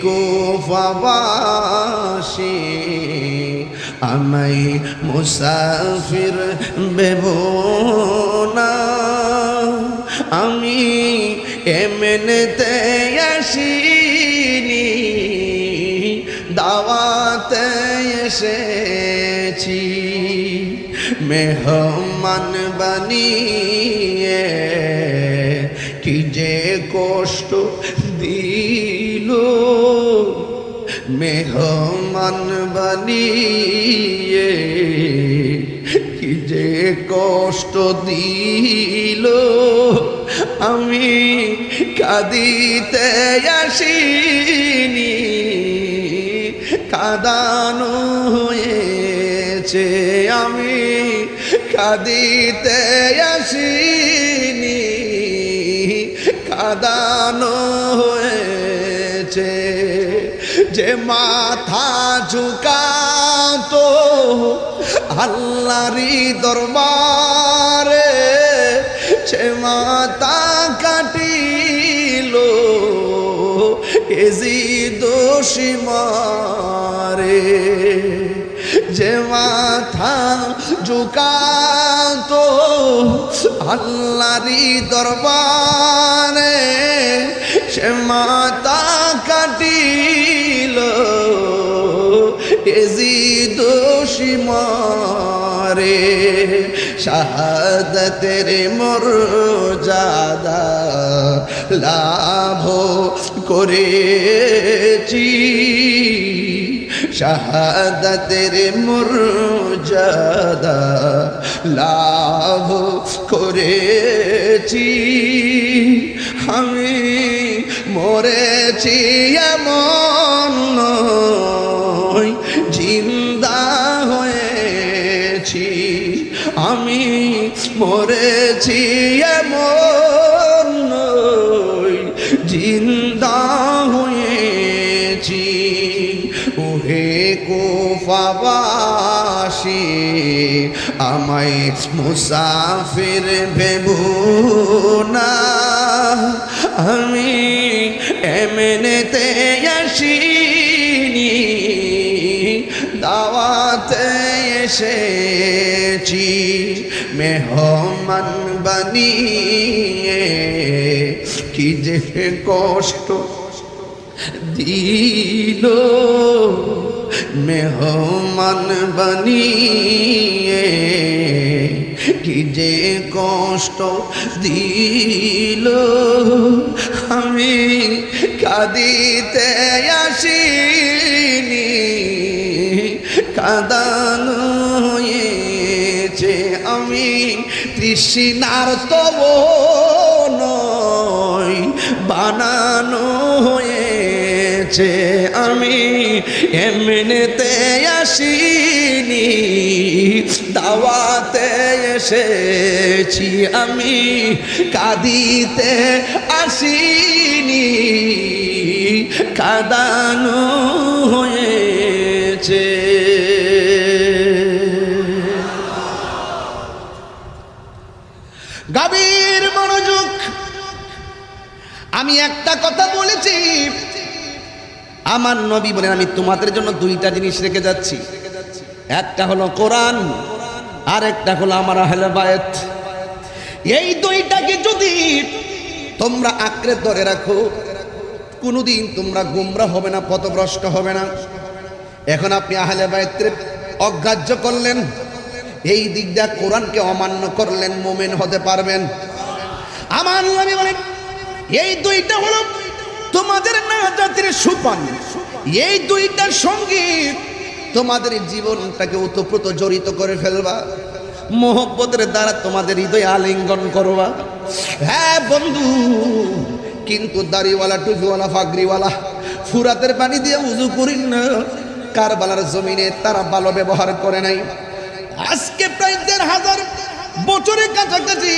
গোফাবাসী আমায় মুসাফির ভেবো না। আমি এমনিতে আসিনি, দাওয়াতে এসেছি। মেহমান বানিয়ে কি যে কষ্ট দিল, মেহমান বানিয়ে কি যে কষ্ট দিল। আমি কাঁদিতে আসিনি, কাঁদানো হয়েছে। আমি কাঁদিতে আসিনি, কাঁদানো হয়েছে। যে মাথা ঝুকাতো আল্লাহরই দরবারে, সে মাথা কাটিল এজিদ সীমারে। যে মাথা ঝুকাতো আল্লাহরই দরবারে, সে মাথা কাটিল এজিদ সীমারে। শাহাদাতের মর্যাদা লাভ করেছি, শাহাদাতের মর্যাদা লাভ করেছি। আমি মরেছি এমন নয়, জিন্দা হয়েছি। আমি মরেছি এমন নয়, জিন্দা হয়েছি। ওহে কুফাবাসী আমায় মুসাফির ভেবো না। আমি এমনিতে আসিনি, দাওয়াতে এসেছি। মেহমান বানিয়ে কি যে কষ্ট দিল, মেহমান বানিয়ে কি যে কষ্ট দিল। আমি কাঁদিতে আসিনি, কাঁদানো হয়েছে। আমি তৃষ্ণার্ত নয়, বানানো হয়েছে। আমি এমনিতে আসিনি, দাওয়াতে এসেছি। আমি কাঁদিতে আসিনি, কাঁদানো হয়েছে। গাভীর মনোযোগ। কথা বলেছি। আমার নবী বলেন আমি তোমাদের জন্য দুইটা জিনিস রেখে যাচ্ছি, একটা হলো কোরআন আর একটা হলো আমার আহলে বায়াত। এই দুইটাকে যদি তোমরা আঁকড়ে ধরে রাখো, কোনোদিন তোমরা গোমরা হবে না, পথভ্রষ্ট হবে না। এখন আপনি আহলে বায়াতের অগ্রাহ্য করলেন, এই দিক দিয়ে কোরআনকে অমান্য করলেন, মুমিন হতে পারবেন? আমার নবী বলেন এই দুইটা হলো তোমাদের নাজাতের সোপান। এই দুইটার সঙ্গে তোমাদের জীবনটাকে ওতপ্রোত জড়িত করে ফেলবা, মোহব্বতের দ্বারা তোমাদের হৃদয় আলিঙ্গন করবা। হ্যাঁ বন্ধু, কিন্তু দাড়িওয়ালা, টুপিওয়ালা, ফাগরিওয়ালা ফুরাতের পানি দিয়ে উজু করিন না, কারবালার জমিনে তারা ভালো ব্যবহার করে নাই। আজকে প্রায় ১,৫০০ বছরের কাছাকাছি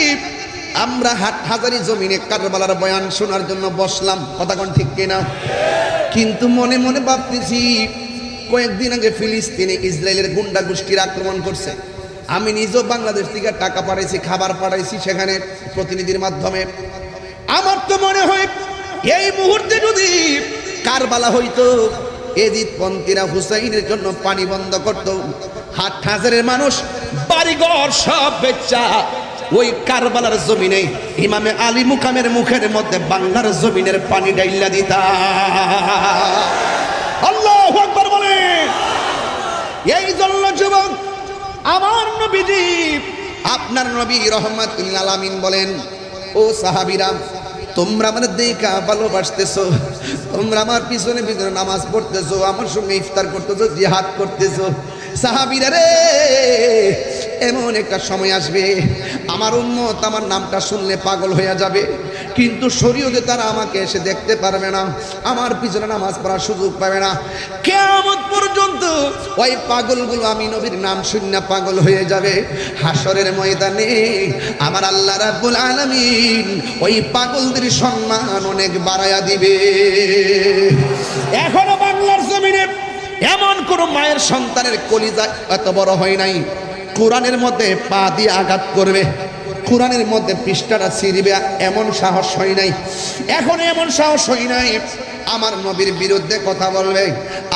আমরা হাটহাজারী জমিনে কারবালার বয়ান শোনার জন্য বসলাম, কথা কোন ঠিক কিনা? কিন্তু মনে মনে ভাবতেছি কয়েকদিন আগে ফিলিস্তিনে ইসরায়েলের গুন্ডা গোষ্ঠীর আক্রমণ করছে। আমি নিজেও বাংলাদেশ থেকে টাকা পাঠাইছি, খাবার পাঠাইছি সেখানে প্রতিনিধির মাধ্যমে। আমার তো মনে হয় এই মুহূর্তে যদি কারবালা হইতো, এজিদপন্থীরা হুসাইনের জন্য পানি বন্ধ করত, হাটহাজারের মানুষ বাড়িঘর সব বেচা ওই কারবালার জমিনে ইমামে আলী মুকামের মুখের মধ্যে বাংলার জমিনের পানি ডাইলা দিতা। আল্লাহু আকবার বলে। এই জন্য যুবক, আমার নবীজি আপনার নবী রাহমাতুল আলামিন বলেন, ও সাহাবীরা তোমরা আমার দেখা ভালোবাসতেছো, তোমরা আমার পিছনে পিছনে নামাজ পড়তেছো, আমার সঙ্গে ইফতার করতেছো, জিহাদ করতেছো। সাহাবীরা রে, এমন একটা সময় আসবে আমার উম্মত আমার নামটা শুনলে পাগল হয়ে যাবে, কিন্তু শরীয়তে তারা আমাকে এসে দেখতে পারবে না, আমার পিছনে নামাজ পড়ার সুযোগ পাবে না। কিয়ামত পর্যন্ত ওই পাগলগুলো আমি নবীর নাম শুনে পাগল হয়ে যাবে। হাসরের ময়দানে আমার আল্লাহ রাব্বুল আলামিন ওই পাগলদের সম্মান অনেক বাড়ায়া দিবে। এখনো বাংলার জমিনে এমন কোন মায়ের সন্তানের কলিজা এত বড় হয় নাই, কোরআনের মধ্যে পা দিয়ে আঘাত করবে, কোরআনের মধ্যে পৃষ্ঠাটা ছিঁড়বে, এমন সাহস হয় নাই। এখন এমন সাহস হয় নাই আমার নবীর বিরুদ্ধে কথা বলবে,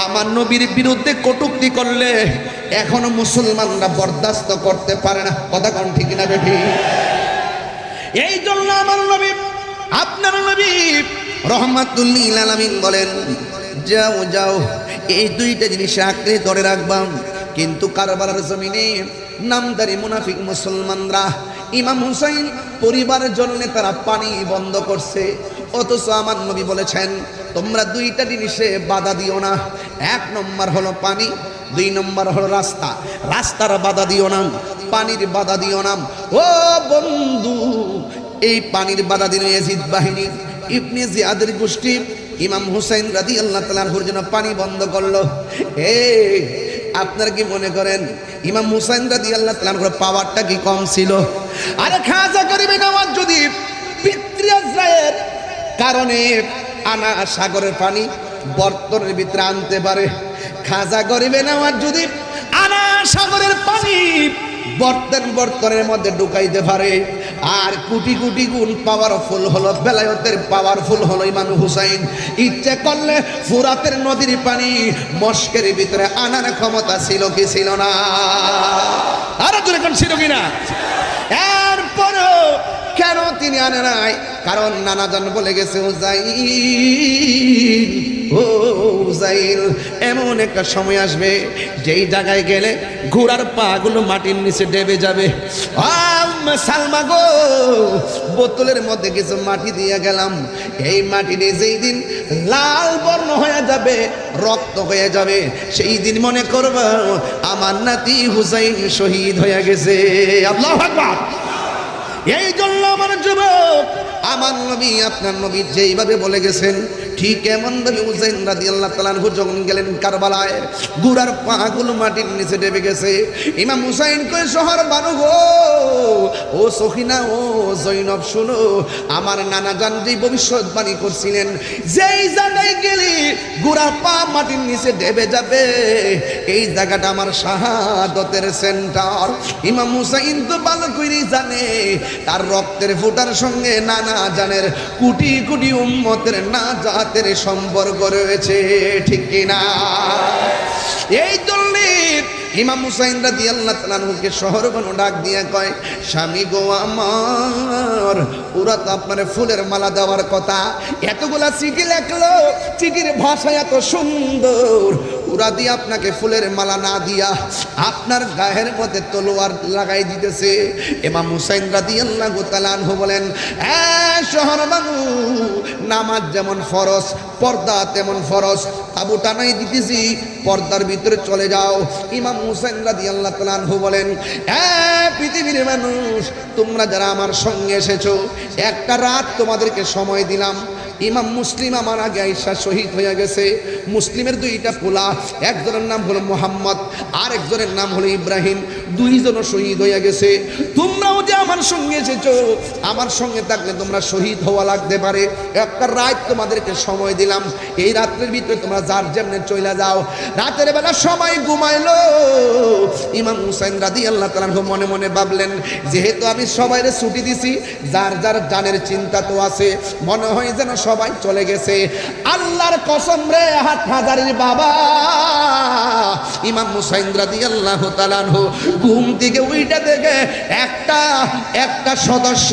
আমার নবীর বিরুদ্ধে কটূক্তি করলে এখনো মুসলমানরা বরদাস্ত করতে পারে না, কথা কোন ঠিক না বেঠি? এই জন্য আমার নবী আপনার নবী রাহমাতুল লিল আলামিন বলেন, যাও যাও এই দুইটা জিনিস আঁকড়ে ধরে রাখবাম। কিন্তু কারবালার জমিনে নামদারি মুনাফিক মুসলমানরা ইমাম হুসাইন পরিবারের জন্য তারা পানি বন্ধ করছে, অথচ আমার নবী বলেছেন তোমরা দুইটা জিনিসে বাধা দিও না। ১ নম্বর হলো পানি, ২ নম্বর হলো রাস্তা। রাস্তার বাধা দিও না, পানির বাধা দিও না। ও বন্ধু, এই পানির বাধা দিল ইয়াজিদ বাহিনী, ইবনে জিয়াদের গোষ্ঠী ইমাম হুসাইন রাদিয়াল্লাহু তাআলা আনহুর জন্য পানি বন্ধ করলো। এই আপনারা কি মনে করেন ইমাম হুসাইন রাদিয়াল্লাহু তাআলা আনহুর পাওয়ারটা কি কম ছিল? আরে খাজা গরিবে নওয়াজ যদি পিতৃয়াজরায়ের কারণে আনা সাগরের পানি বর্তনের ভিতরে আনতে পারে, খাজা গরিবে নওয়াজ যদি আনা সাগরের পানি বর্তনের মধ্যে ঢুকাইতে পারে, আর কোটি কোটি গুণ পাওয়ারফুল হলো বেলায়েতের পাওয়ারফুল হলো ইমাম হুসাইন। ইচ্ছে করলে ফুরাতের নদীর পানি মস্কের ভিতরে আনার ক্ষমতা ছিল কি ছিল না? আরে দূরে কোন ছিল কিনা? এরপরও কেন তিনি আনে নাই? কারণ নানাজন বলে গেছে হুসাইন, ও হুসাইন, এমন একটা সময় আসবে যেই জায়গায় গেলে ঘোড়ার পা গুলো মাটির নিচে ডেবে যাবে। সালমা গো, বোতলের মধ্যে কিছু মাটি দিয়ে গেলাম, এই মাটি নিয়ে যেই দিন লাল বর্ণ হয়ে যাবে, রক্ত হয়ে যাবে, সেই দিন মনে করবা আমার নাতি হুসাইন শহীদ হয়ে গেছে। আল্লাহু আকবার। এই জন্য আমার যুবক, আমার নবী আপনার নবী যেইভাবে বলে গেছেন ঠিক এমন ভাবে হুসাইন রাদিয়াল্লাহু তাআলা আনহু যখন গেলেন কারবালায়, গুড়ার পাগুলো মাটির নিচে ডেবে গেছে। ইমাম হুসাইন কই শহর বানু গো, ও সখিনা, ও জৈনব শুনো, আমার নানা জান যে ভবিষ্যৎবাণী করছিলেন, যেই জায়গায় গেলে গোড়া পা মাটির নিচে ডেবে যাবে, এই জায়গাটা আমার শাহাদতের সেন্টার। ইমাম হুসাইন তো ভালো করে জানে তার রক্তের ফোঁটার সঙ্গে নানা জানের কোটি কোটি উম্মতের নাজাতের সম্পর্ক রয়েছে, ঠিক কিনা? এই জন্য ইমাম হুসাইন রাদিয়াল্লাহু তাআলা আনহুকে শহরগণ ডাক দিয়ে কয়, স্বামী গো আমার, ওরা তো আপনার ফুলের মালা দেওয়ার কথা, এতগুলা চিঠি লেখলো, চিঠির ভাষা এত সুন্দর, ওরা দিয়ে আপনাকে ফুলের মালা না দিয়া আপনার গায়ের মধ্যে তলোয়ার লাগাই দিতেছে। ইমাম হুসাইন রাদিয়াল্লাহু তাআলা আনহু বলেন, শহর বানু, নামাজ যেমন ফরজ, পর্দা তেমন ফরজ, তাবু টানাই দিতেছি, পর্দার ভিতরে চলে যাও। ইমাম হুসাইন রাদিয়াল্লাহু তাআলা আনহু বলেন, পৃথিবীর মানুষ, তোমরা যারা আমার সঙ্গে এসেছো, একটা রাত তোমাদেরকে সময় দিলাম। ইমাম মুসলিম আমার আগে আইসা শহীদ হয়ে গেছে। মুসলিমের দুইটা পোলা, একজনের নাম হলো মোহাম্মদ, আর একজনের নাম হলো ইব্রাহিম, দুইজনও শহীদ হয়ে গেছে। তোমরাও যে আমার সঙ্গে এসেছো, আমার সঙ্গে থাকলে তোমরা শহীদ হওয়া লাগতে পারে। একটা রাত তোমাদেরকে সময় দিলাম, এই রাত্রের ভিতরে তোমরা যার যেমনে চলে যাও। রাতের বেলা সবাই ঘুমাইলো। ইমাম হুসাইন রাদিয়াল্লাহু তাআলা মনে মনে ভাবলেন, যেহেতু আমি সবাইরে ছুটি দিছি, যার যার জানের চিন্তা তো আছে, মনে হয় যেন সবাই চলে গেছে। আল্লাহর কসম রে হাটহাজারীর বাবা, ইমাম হুসাইন রাদিয়াল্লাহু তাআলা ঘুম থেকে উইটা দেখে একটা সদস্য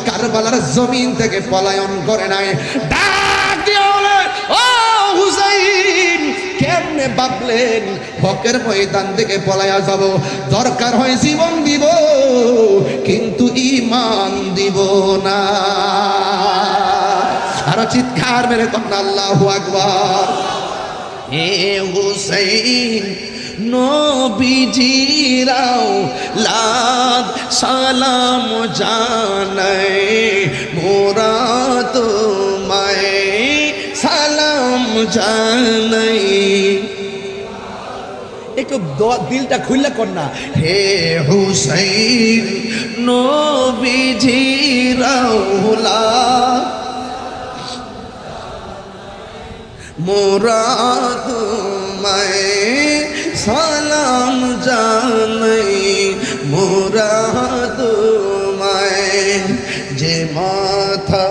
কারবালার জমিন থেকে পলায়ন করে নাই। ডাক দিয়ে বলে, ও হুসাইন, কেমনে ভাবলেন হকের ময়দান থেকে পলায়া যাব? দরকার হয় জীবন দিব, কিন্তু ঈমান দিব না। আর চিৎকার মেরে কন্যা আল্লাহু আকবার। এ হুসাইন, নবীজিরাও লাদ সালাম জানাই, মোরা তোমায় সালাম জানাই। একটু দিলটা খুললে কন্যা, হে হুসাইন, নবীজিরাও লাদ মোরা তোমায় সালাম জানাই, মোরা তোমায়। যে মাথা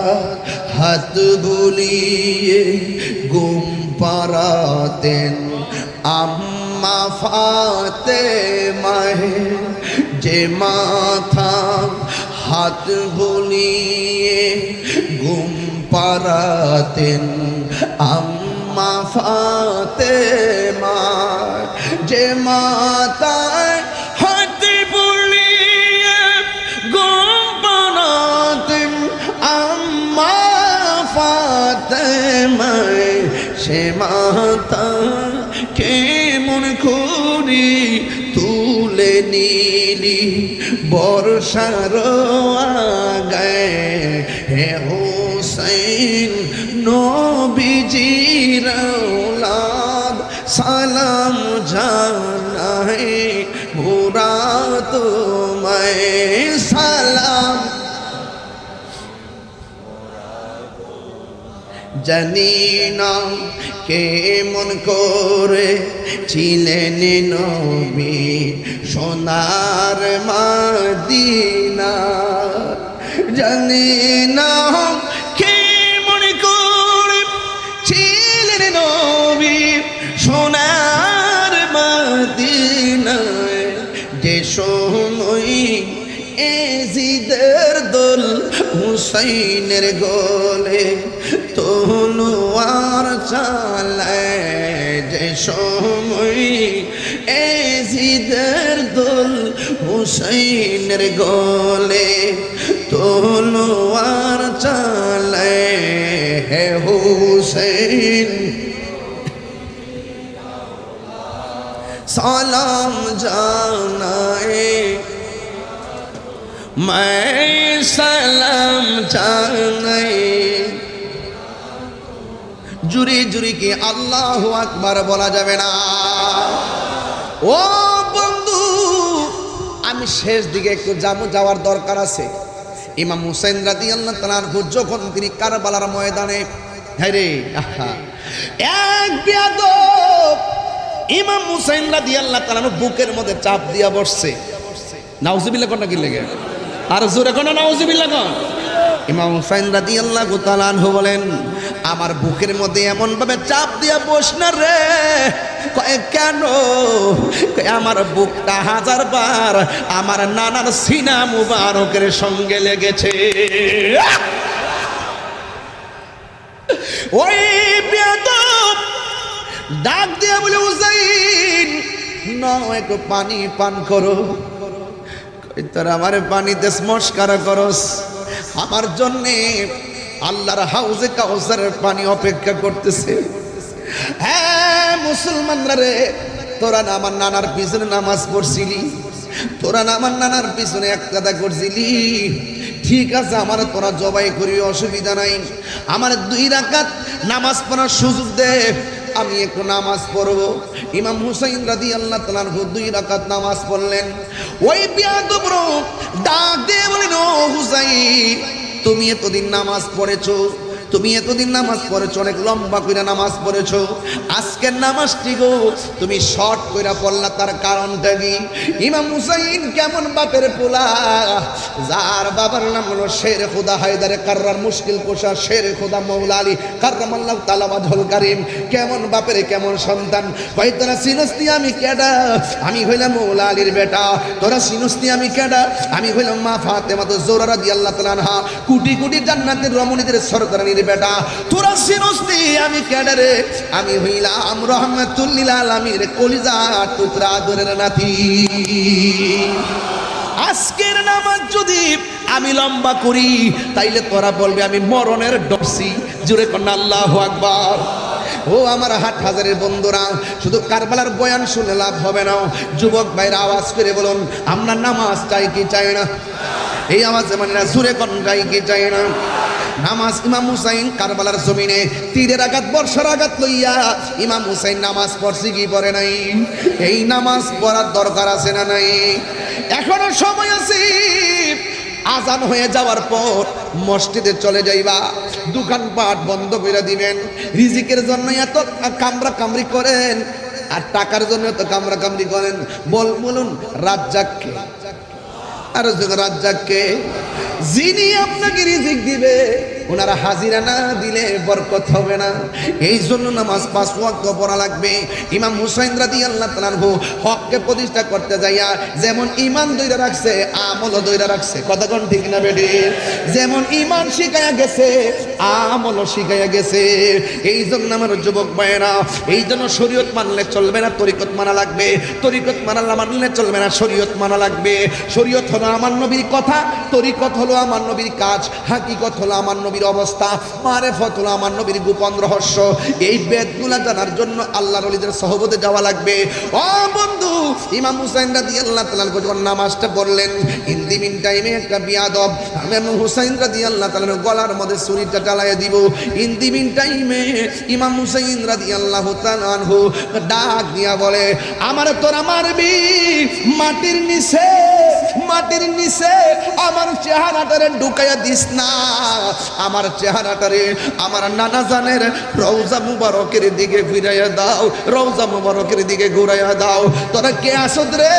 হাত বুলিয়ে ঘুম পাড়াতেন আম্মা ফাতেমায়, যে মাথা হাত বুলিয়ে ঘুম পাড়াতেন আম্মা ফাতেমা, যে মাতায় হাত বুলিয়ে ঘুম পাড়াতেন আম্মা ফাতেমায়, সে মাতা কেমন করি তুলে নিলি বর্ষার আগায়। হে হুসাইন, নবীজির আওলাদ সালাম জানাই, মোরা তোমায় সালাম। জানি না কেমন করে ছিলেন নবী সোনার মদিনা, জানি না কেমন করে ছিলেন নবী সোনার মদিনায়। যে সময় এজিদের দোল হুসাইনের গলে তলোয়ার চালায়, যে সময় এজিদের দোল হুসাইনের গলে তলোয়ার চালায়। হে হুসাইন, সালাম জানাই, मैं सलाम জানাই। জুরি জুরি কি আল্লাহু আকবার বলা যাবে না? ও বন্ধু, আমি আমি শেষ দিকে একটু যাওয়ার দরকার আছে। ইমাম হুসাইন রাদিয়াল্লাহু তাআলা আনহু যখন তিনি কারবালার ময়দানে, হ্যাঁ রে আহা, এক বেয়াদব ইমাম হুসাইন রাদিয়াল্লাহু তাআলা আনহু বুকের মধ্যে চাপ দিয়া বসছে। নাউজুবিল্লাহ কোনটা কি লাগে? আর জোরে কোন নাউজুবিল্লাহ কোন? ইমাম হুসাইন রাদিয়াল্লাহু তাআলা আনহু বলেন, আমার বুকের মধ্যে এমন ভাবে চাপ দিয়া বস না রে। কয় কেন? আমার বুকটা 1000 বার আমার নানার সিনা মুবারকের সঙ্গে লেগেছে। ওই বেয়াদব ডাক দিয়া বলে, হুসাইন নাও একটু পানি পান করো। তোর আমার পানিতে স্মস্কার করস, আমার জন্যে আল্লাহর হাউজে কাউসারের পানি অপেক্ষা করতেছে। হ্যাঁ মুসলমানরা রে, তোরা না আমার নানার পিছনে নামাজ পড়ছিলি, তোরা না আমার নানার পিছনে এক কাদা করছিলি, ঠিক আছে আমার তোরা জবাই করি, অসুবিধা নাই। আমার 2 রাকাত নামাজ পড়ার সুযোগ দে, আমি একটু নামাজ পড়বো। ইমাম হুসাইন রাদিয়াল্লাহু তাআলা আনহু 2 রাকাত নামাজ পড়লেন। ওই বেয়াদব ডাক দিয়ে বলেন, ও হুসাইন তুমি এতদিন নামাজ পড়েছো, তুমি এতদিন নামাজ পড়েছো, অনেক লম্বা করে নামাজ পড়েছো, আজকের নামাজটি গো তুমি শর্ট করে পড়লা, তার কারণটা কি? ইমাম হুসাইন কেমন বাপের পোলা, যার বাবার নাম হলো শের খুদা হায়দারে কাররার মুশকিল কোষা শের খুদা মৌলা আলী কাররামাল্লাহু তাআলা ওয়াজহুল কারীম, কেমন বাপের কেমন সন্তান। কই তোরা চিনস্তি আমি কেডা? আমি হইলাম মৌলা আলীর বেটা। তোরা চিনস্তি আমি কেডা? আমি হইলাম মা ফাতেমা জোহরা রাদিয়াল্লাহু তাআলা আনহা, কোটি কোটি জান্নাতের রমণীদের সরদারানির বেটা। তোরা চিনস্তি আমি কেডা রে? আমি হইলাম রহমাতুল লিল আলামিনের কলিজা টুকরা আদরের নাতি। আজকের নামাজ যদি আমি লম্বা করি তাইলে তোরা বলবে আমি মরণের ডরছি। জোরে কন্যা আল্লাহু আকবার। ও আমার হাট হাজারের বন্ধুরা, শুধু কারবালার বয়ান শুনে লাভ হবে না। যুবক ভাইরা আওয়াজ করে বলুন, আমরা নামাজ চাই কি চাই না? এই আওয়াজে মানে না, জোরে কন্যা চাই কি চাই না? নামাজ ইমাম হুসাইন কারবালার জমিনে তীরের আঘাত বর্ষার আঘাত লইয়া ইমাম হুসাইন নামাজ পড়ছে কি পড়ে নাই? এই নামাজ পড়ার দরকার আছে না নাই? এখনো সময় আছে। আজান হয়ে যাওয়ার পর মসজিদে চলে যাইবা, দোকানপাট বন্ধ করে দিবেন। রিজিকের জন্য এত কামরা কামড়ি করেন আর টাকার জন্য এত কামরা কামড়ি করেন। বলুন রাজ্জাককে, আর রাজ্জাককে যিনি আপনাকে রিজিক দিবে, ওনারা হাজিরা না দিলে বরকত হবে না। এই জন্য নামাজ 5 ওয়াক্ত পড়া লাগবে। ইমাম হুসাইন রাদিয়াল্লাহু তাআলা আনহু হককে প্রতিষ্ঠা করতে যাইয়া যেমন ঈমান দইরা রাখছে, আমলও দইরা রাখছে। কথা কোন ঠিক না বেডি? যেমন ঈমান শিখায়া গেছে, আমলও শিখায়া গেছে। এই জন্য আমার যুবক ভাইয়েরা, এই জন্য শরীয়ত মানলে চলবে না, তরিকত মানা লাগবে। তরিকত মানলে চলবে না, শরীয়ত মানা লাগবে। শরীয়ত হলো আমার নবীর কথা, তরিকত হলো আমার নবীর কাজ, হাকিকত হলো আমার নবীর অবস্থা, মারেফত হলো আমার নবীর গোপন রহস্য। এই বেদগুলা জানার জন্য আল্লাহর ওলিদের সহবতে যাওয়া লাগবে। ও বন্ধু, ইমাম হুসাইন রাদিয়াল্লাহু তাআলা যখন নামাজটা পড়লেন, ইন দি মিন টাইমে একটা বিয়াদব ইমাম হুসাইন রাদিয়াল্লাহু তাআলার গলার মধ্যে ছুরিটা চালাইয়া দিব। ইন দি মিন টাইমে ইমাম হুসাইন রাদিয়াল্লাহু তাআলা আনহু ডাক দিয়া বলে, আমার তোরা মারবি মাটির নিচে, মাটির নিচে আমার চেহারাটারে ঢুকাইয়া দিস না। আমার চেহারাটারে আমার নানা জানের রওজা মুবারকের দিকে ফিরাইয়া দাও, রওজা মুবারকের দিকে ঘুরাইয়া দাও। তোরা কে আসদ রে?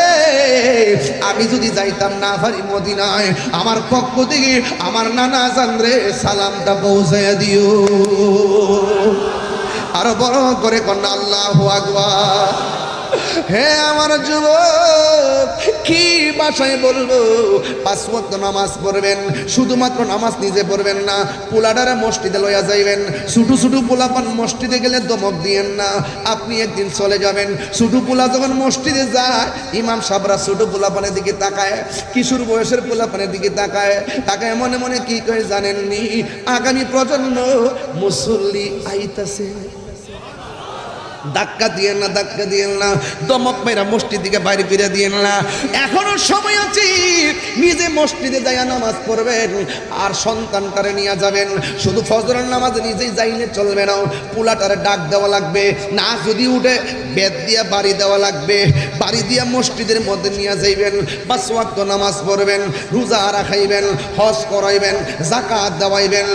আমি যদি যাইতাম না পারি মদিনায়, আমার পক্ষ থেকে আমার নানা জান রে সালামটা পৌঁছাইয়া দিও। আরো বড় করে কন্যা আল্লাহু আকবার। হে আমার যুবক, কি ভাষায় বলবো? 5 ওয়াক্ত নামাজ পড়বেন, শুধুমাত্র নামাজ নিজে পড়বেন না, পোলাডারে মসজিদে লইয়া যাইবেন। ছোটো ছোটো পোলাপান মসজিদে গেলে দমক দিয়েন না। আপনি একদিন চলে যাবেন, ছোটো পোলা যখন মসজিদে যায়, ইমাম সাহেবরা ছোটো পোলাপানের দিকে তাকায়, কিশোর বয়সের পোলাপানের দিকে তাকায়, তাকায় মনে মনে কি কয় জানেননি? আগামী প্রজন্ম মুসল্লি আইতাছে। ধাক্কা দিয়েন না, ধাক্কা দিয়েন না, দমক মেরা মসজিদ থেকে বাইরে ফিরে দিয়েন না। এখনো সময় আছে, নিজে মসজিদে যাইয়া নামাজ পড়বেন আর সন্তানটারে নিয়ে যাবেন। শুধু ফজরের নামাজ নিজেই যাইলে চলবে না, পোলাটারে ডাক দেওয়া লাগবে, না যদি উঠে বেদ দিয়া বাড়ি দেওয়া লাগবে, বাড়ি দিয়া মসজিদের মধ্যে নিয়ে যাইবেন, 5 ওয়াক্ত নামাজ পড়বেন, রোজা রাখাইবেন, হজ করাইবেন, যাকাত দেওয়াইবেন।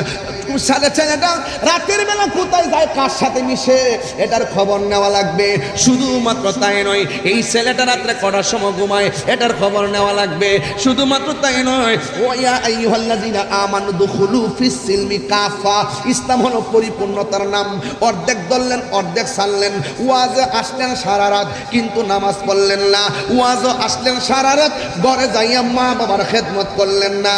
ছেলেটা রাতের বেলা কোথায় যায়, কার সাথে মিশে, এটার খবর নেওয়া লাগবে। শুধুমাত্র তাই নয়, এই ছেলেটা রাত্রে কটার সময় ঘুমায়, এটার খবর নেওয়া লাগবে। শুধুমাত্র তাই নয়, ওয়া আইয়ুহাল্লাযীনা আমানু দুখুলু ফিস সিলমি কাফা, ইসলাম হলো পরিপূর্ণতার নাম। অর্ধেক ধরলেন, অর্ধেক ছাড়লেন। ওয়াজে আসলেন সারা রাত কিন্তু নামাজ পড়লেন না, ওয়াজও আসলেন সারা রাত, ঘরে যাইয়া মা বাবার খেদমত করলেন না।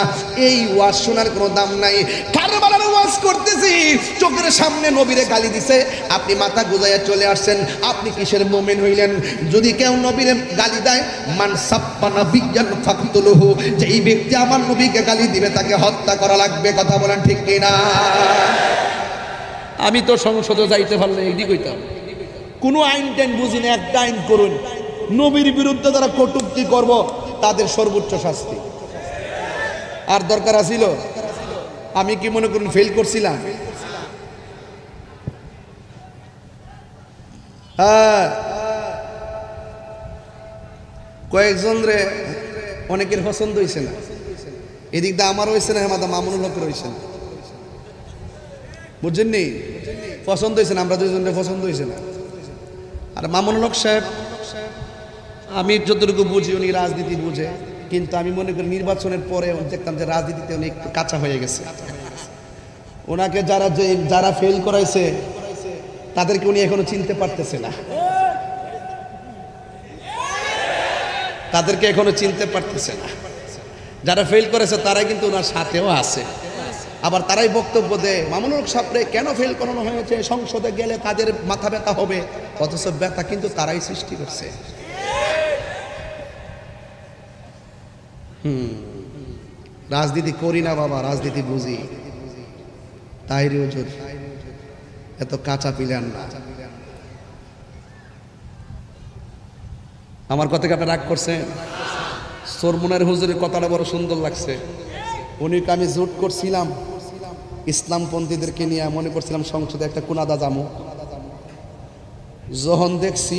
এই ওয়াজ শোনার কোনো দাম নাই। কারবালার ওয়াজ করতেছি, চোখের সামনে নবীরে গালি দিছে, আপনি মাথা গুজাইয়া চলে আসছেন, আপনি কিসের মুমিন হইলেন? যদি কেউ নবীরে গালি দেয়, মান সাব্বা নাবিয়্যান ফাকতুলুহু, যে এই ব্যক্তি আমার নবীকে গালি দিবে তাকে হত্যা করা লাগবে। কথা বলেন ঠিক কিনা? আমি তো সংসদে যাইতে পারলে এইদিকে কইতাম, কোনো আইন টাইন বুঝি না, একটা আইন করুন, নবীর বিরুদ্ধে যারা কটূক্তি করব তাদের সর্বোচ্চ শাস্তি। আর দরকার আছিল? আমি কি মনে করুন ফেল করছিলাম? হ্যাঁ, কয়েকজন রে অনেকের পছন্দ হয়েছে না, এদিক দিয়ে আমার হয়েছে না, আমাদের মামুনুল হকের হয়েছে না, বুঝছেন নি? পছন্দ হয়েছে না, আমরা দুইজনের পছন্দ হয়েছে না। আর মামুনুল হক সাহেব, আমি যতটুকু বুঝি উনি রাজনীতি বুঝে, কিন্তু আমি মনে করি নির্বাচনের পরে দেখতাম যে রাজনীতিতে উনি একটু কাঁচা হয়ে গেছে। ওনাকে যারা ফেল করাইছে তাদেরকে উনি এখনো চিনতে পারতেছে না, তাদেরকে এখনো চিনতে পারতেছে না। যারা ফেল করেছে তারাই কিন্তু ওনার সাথেও আছে। আবার তারাই বক্তব্য দেয়, মামুনুল হক সাহেবরে কেন ফেল করানো হয়েছে, সংসদে গেলে তাদের মাথা ব্যথা হবে, অথচ ব্যথা কিন্তু তারাই সৃষ্টি করছে। রাজনীতি করি না বাবা, রাজনীতি বুঝি। তাহিরি হুজুর এত কাঁচা পিলান না। আমার কথাকে আপনি রাগ করছেন? সরমুনার হুজুরের কথাটা বড় সুন্দর লাগছে। উনিকে আমি জোট করছিলাম ইসলামপন্থীদেরকে নিয়ে, মনে করছিলাম সংসদে একটা কুনাদা জামু। যখন দেখছি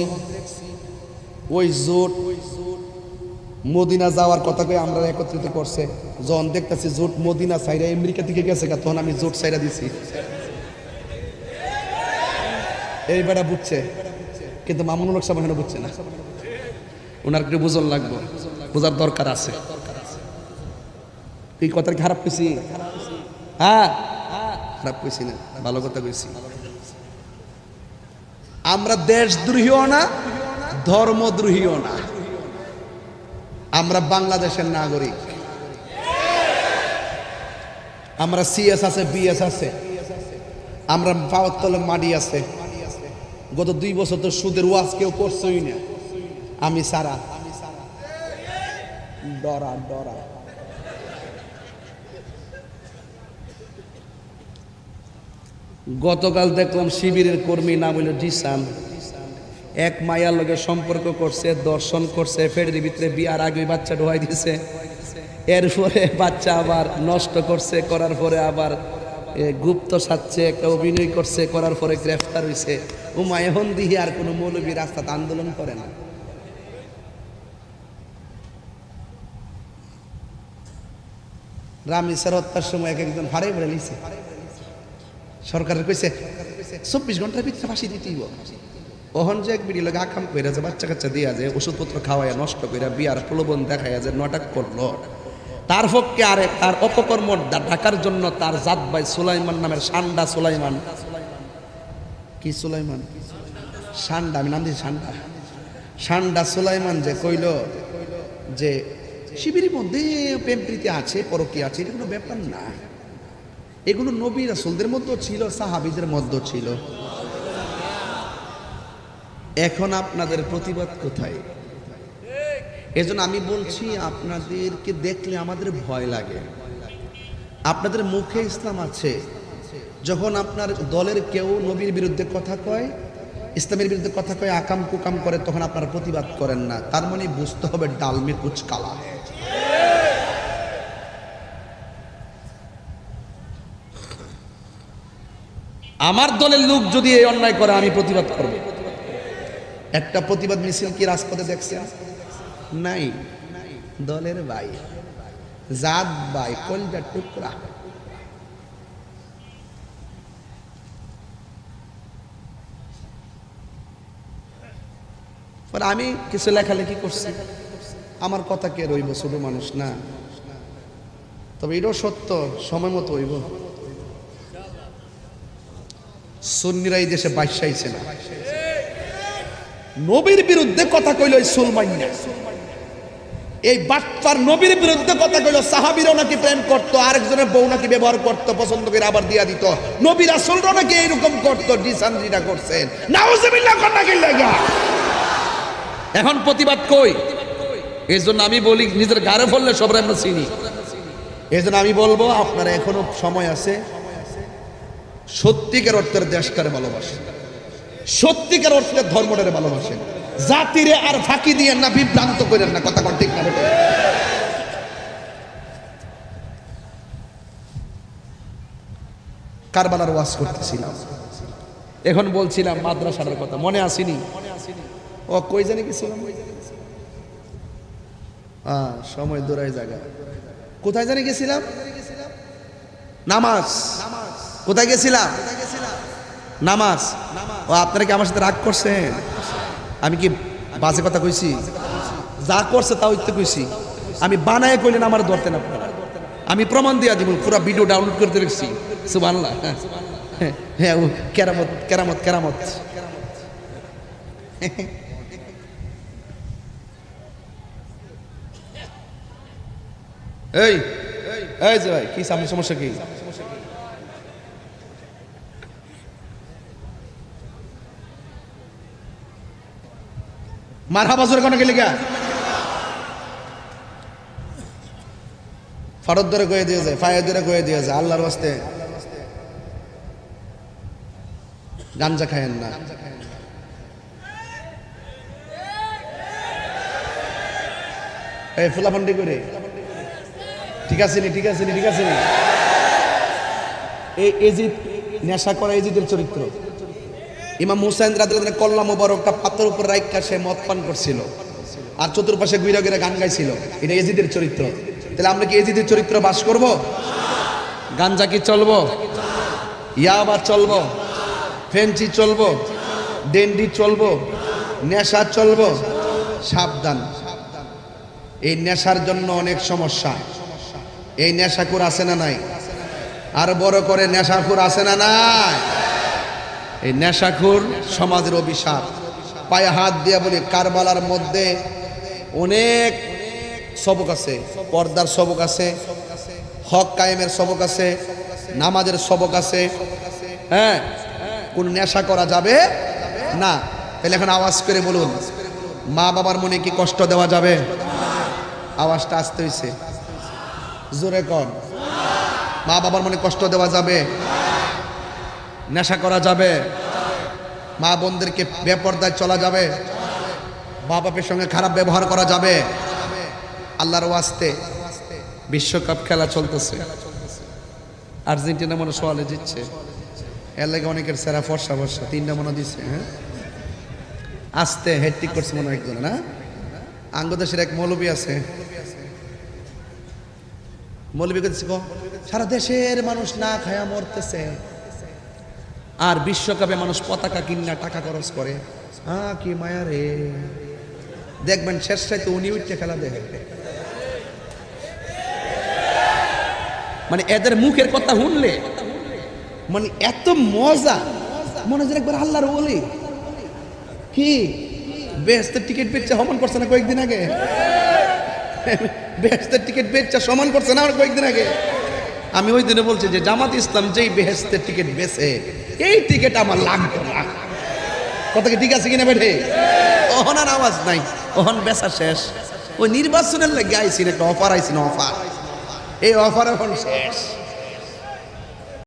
ওই জোট মদিনা যাওয়ার কথা কয়ে আমরা একত্রিত করছে, যখন দেখতেছি জোট মদিনা সাইরা আমেরিকা থেকে গেছে, তখন আমি জোট সাইরা দিছি। এই বেটা বুঝছে, কিন্তু মামুনুল হক সাহেব এখনো বুঝছে না। ওনার একটু বুঝন লাগবে, বোঝার দরকার আছে। এই কথা খারাপ কইছি? হ্যাঁ, খারাপ কইছি না, ভালো কথা কইছি। আমরা দেশদ্রোহীও না, ধর্মদ্রোহীও না, আমরা বাংলাদেশের নাগরিক। আমরা সিএস আছে, বিএস আছে, আমরা পাওয়ার তলে মাটি আছে। গত 2 বছর তো সুদের ওয়াজ কেউ করছই না, আমি সারা ডরা ডরা। গতকাল দেখলাম শিবিরের কর্মী নাম হইল জিসান, এক মায়ার লগে সম্পর্ক করছে, দর্শন করছে, ফেডের ভিতরে বিয়ার আগে বাচ্চা ঢোয়াই দিছে, এরপরে বাচ্চা আবার নষ্ট করছে, করার পরে আবার গুপ্ত সাচ্ছে একটা অভিনয় করছে, করার পরে গ্রেফতার হয়েছে। এখন দিহি আর কোনো মৌলবী রাস্তাতে আন্দোলন করে না। রামিসার হত্যার সময় একজন ভাড়াই ভরে নিছে, সরকারের কইছে 24 ঘন্টার ভিতরে ফাঁসি দিতেই। ওহন যে এক বিড়ি লোক আকাম কইরা যে বাচ্চা কাচ্চা দিয়া যে ওষুধপত্র খাওয়াইয়া নষ্ট কইরা বিয়ার প্রলোভন দেখাইয়া যে নাটক করলো, তার পক্ষে আরে তার অপকর্ম ঢাকার জন্য তার জাত ভাই সুলাইমান নামের সান্ডা সুলাইমান, কি সুলাইমান সান্ডা, আমি নাম দিয়েছি সান্ডা, সান্ডা সুলাইমান যে কইল যে শিবিরের মধ্যে প্রেম প্রীতি আছে, পরকী আছে, এটা কোনো ব্যাপার না। এগুলো নবী রাসূলদের মধ্যেও ছিল, সাহাবীদের মধ্যেও ছিল। এখন আপনাদের প্রতিবাদ কোথায়? এজন্য আমি বলছি, আপনাদেরকে দেখলে আমাদের ভয় লাগে। আপনাদের মুখে ইসলাম আছে, যখন আপনার দলের কেউ নবীর বিরুদ্ধে কথা কয় ইসলামের বিরুদ্ধে কথা কয়ে আকাম কুকাম করে তখন আপনারা প্রতিবাদ করেন না, তার মানে বুঝতে হবে ডাল মে কুচ কালা। আমার দলের লোক যদি এই অন্যায় করে আমি প্রতিবাদ করব। একটা প্রতিবাদ মিছিল কি রাজপথে দেখছেন? নাই। দলের ভাই, জাত ভাই, কলজার টুকরা। আমি কিছু লেখালেখি করছি, আমার কথা কে রইব, ছোট মানুষ না। তবে এটাও সত্য, সময় মতো হইব। সুন্নিরা এই দেশে বাইশাইছে না, নবীর বিরুদ্ধে কথা কইল সুলমান না, এই বাটপার নবীর বিরুদ্ধে কথা কইল সাহাবীরাও নাকি প্রেম করতো, আরেকজনের বউ নাকি ব্যবহার করতো, পছন্দ করে আবার দিয়া দিত, নবী রাসূলরাও নাকি এরকম করতো, ডিসানজিটা করছেন। নাউজুবিল্লাহ কন্না কি লাগা। এখন প্রতিবাদ কই? এই জন্য আমি বলি, নিজের গাড়ে ফললে সবাই আমরা চিনি। এই জন্য আমি বলবো আপনারা এখনো সময় আছে, সত্যিকার অর্থের দেশটারে ভালোবাসেন, সত্যিকার অর্থের ধর্মটারে ভালোবাসেন, জাতিরে আর ফাঁকি দিয়ে না, বিভ্রান্ত করেন না। কথা ঠিক না? কারবালার ওয়াজ করতেছিলাম, এখন বলছিলাম মাদ্রাসার কথা, মনে আসেনি? ও কই জানি গেছিলাম, সময় দৌড়ায় জায়গা, কোথায় জানি গেছিলাম? নামাজ। কোথায় গেছিলাম? নামাজ। ও আপনারা কি আমার সাথে রাগ করছেন? আমি কি বাজে কথা কইছি? যা করছে তাও ইত্যে কইছি। আমি বানায় কইলেন আমার ধরতেন আপনারা, আমি প্রমাণ দিয়া দিব, পুরো ভিডিও ডাউনলোড করতে রেখেছি। সুবহানাল্লাহ। হ্যাঁ, কেরামত কেরামত কেরামত। এই এই যে ভাই, কি সামনে সমস্যা কি? মারহাবা জোরে কোন গেলি গা? ফারদ ধরে কয়ে দিয়ে যায়, ফায়ার ধরে কয়ে দিয়ে যায়, আল্লাহর ওয়াস্তে গাঞ্জা খায়েন না। এই ফুলাফান্ডি করে ঠিক আছে নি, ঠিক আছে নি, ঠিক আছে নি। এই এজিদ, নেশা করা এজিদের চরিত্র। ইমাম হুসাইন রাদিয়াল্লাহু কল্লা মোবারকটা পাথর উপর রাইখা সে মদ পান করছিল, আর চতুর্পাশে ঘুরে ঘুরে গান গাইছিল। এটা এজিদের চরিত্র। তাহলে আমরা কি এজিদের চরিত্র বাস করব? গাঞ্জা কি চলবো? ইয়াবা চলবো? ফেন্সি চলবো? ডেন্ডি চলবো? নেশা চলবো? সাবধান, এই নেশার জন্য অনেক সমস্যা। এই নেশাখোর আছে না নাই? আর বড় করে নেশাখোর আছে না নাই? এই নেশাখোর সমাজের অভিশাপ। পায়ে হাত দিয়া বলি, কারবালার মধ্যে অনেক সবক আছে, পর্দার সবক আছে, হক কায়েমের সবক আছে, নামাজের সবক আছে। হ্যাঁ, কোন নেশা করা যাবে না। তাহলে এখন আওয়াজ করে বলুন, মা বাবার মনে কি কষ্ট দেওয়া যাবে? আওয়াজটা আসতে হইছে, জোরে কর। মা বাবার মনে কষ্ট দেওয়া যাবে? নেশা করা যাবে? মা বোনদেরকে বেপরদায় চলা যাবে? মা বাপের সঙ্গে খারাপ ব্যবহার করা যাবে? আল্লাহর ওয়াস্তে বিশ্বকাপ খেলা চলতেছে, আর্জেন্টিনা মনে সোয়ালে জিতছে, এর লাগে অনেকের সেরা ফর্সা ফর্সা 3টা মনে দিচ্ছে। হ্যাঁ, আসতে হেডটিক করছে মনে হয় একজন, না? আঙ্গদেশের এক মৌলবী আছে, মৌলবী করতেছে, সারা দেশের মানুষ না খায়া মরতেছে, আর বিশ্বকাপে মানুষ পতাকা কিনা টাকা খরচ করে। কি মায়া রে! দেখবেন শেষ চাইতে উনি উঠতে খেলা দেখে। মানে এদের মুখের কথা শুনলে মানে এত মজা, মনে হয় একবার আল্লাহর ওলি। কি বেহেশতের টিকিট বেচা সমান করছে না কয়েকদিন আগে? বেহেশতের টিকিট বেচা সমান করছে না কয়েকদিন আগে? আমি ওই দিনে বলছি যে জামাত ইসলাম যেই বেহেশতের টিকিট বেচে, এই টিকিট আমার লাগবে না। কথা কি ঠিক আছে কিনা বেঠে? ওহন আর আওয়াজ নাই, ওহন বেচা শেষ। ওই নির্বাচনের লাগে আইসিন, একটা অফার আইসিন, অফার। এই অফার এখন শেষ।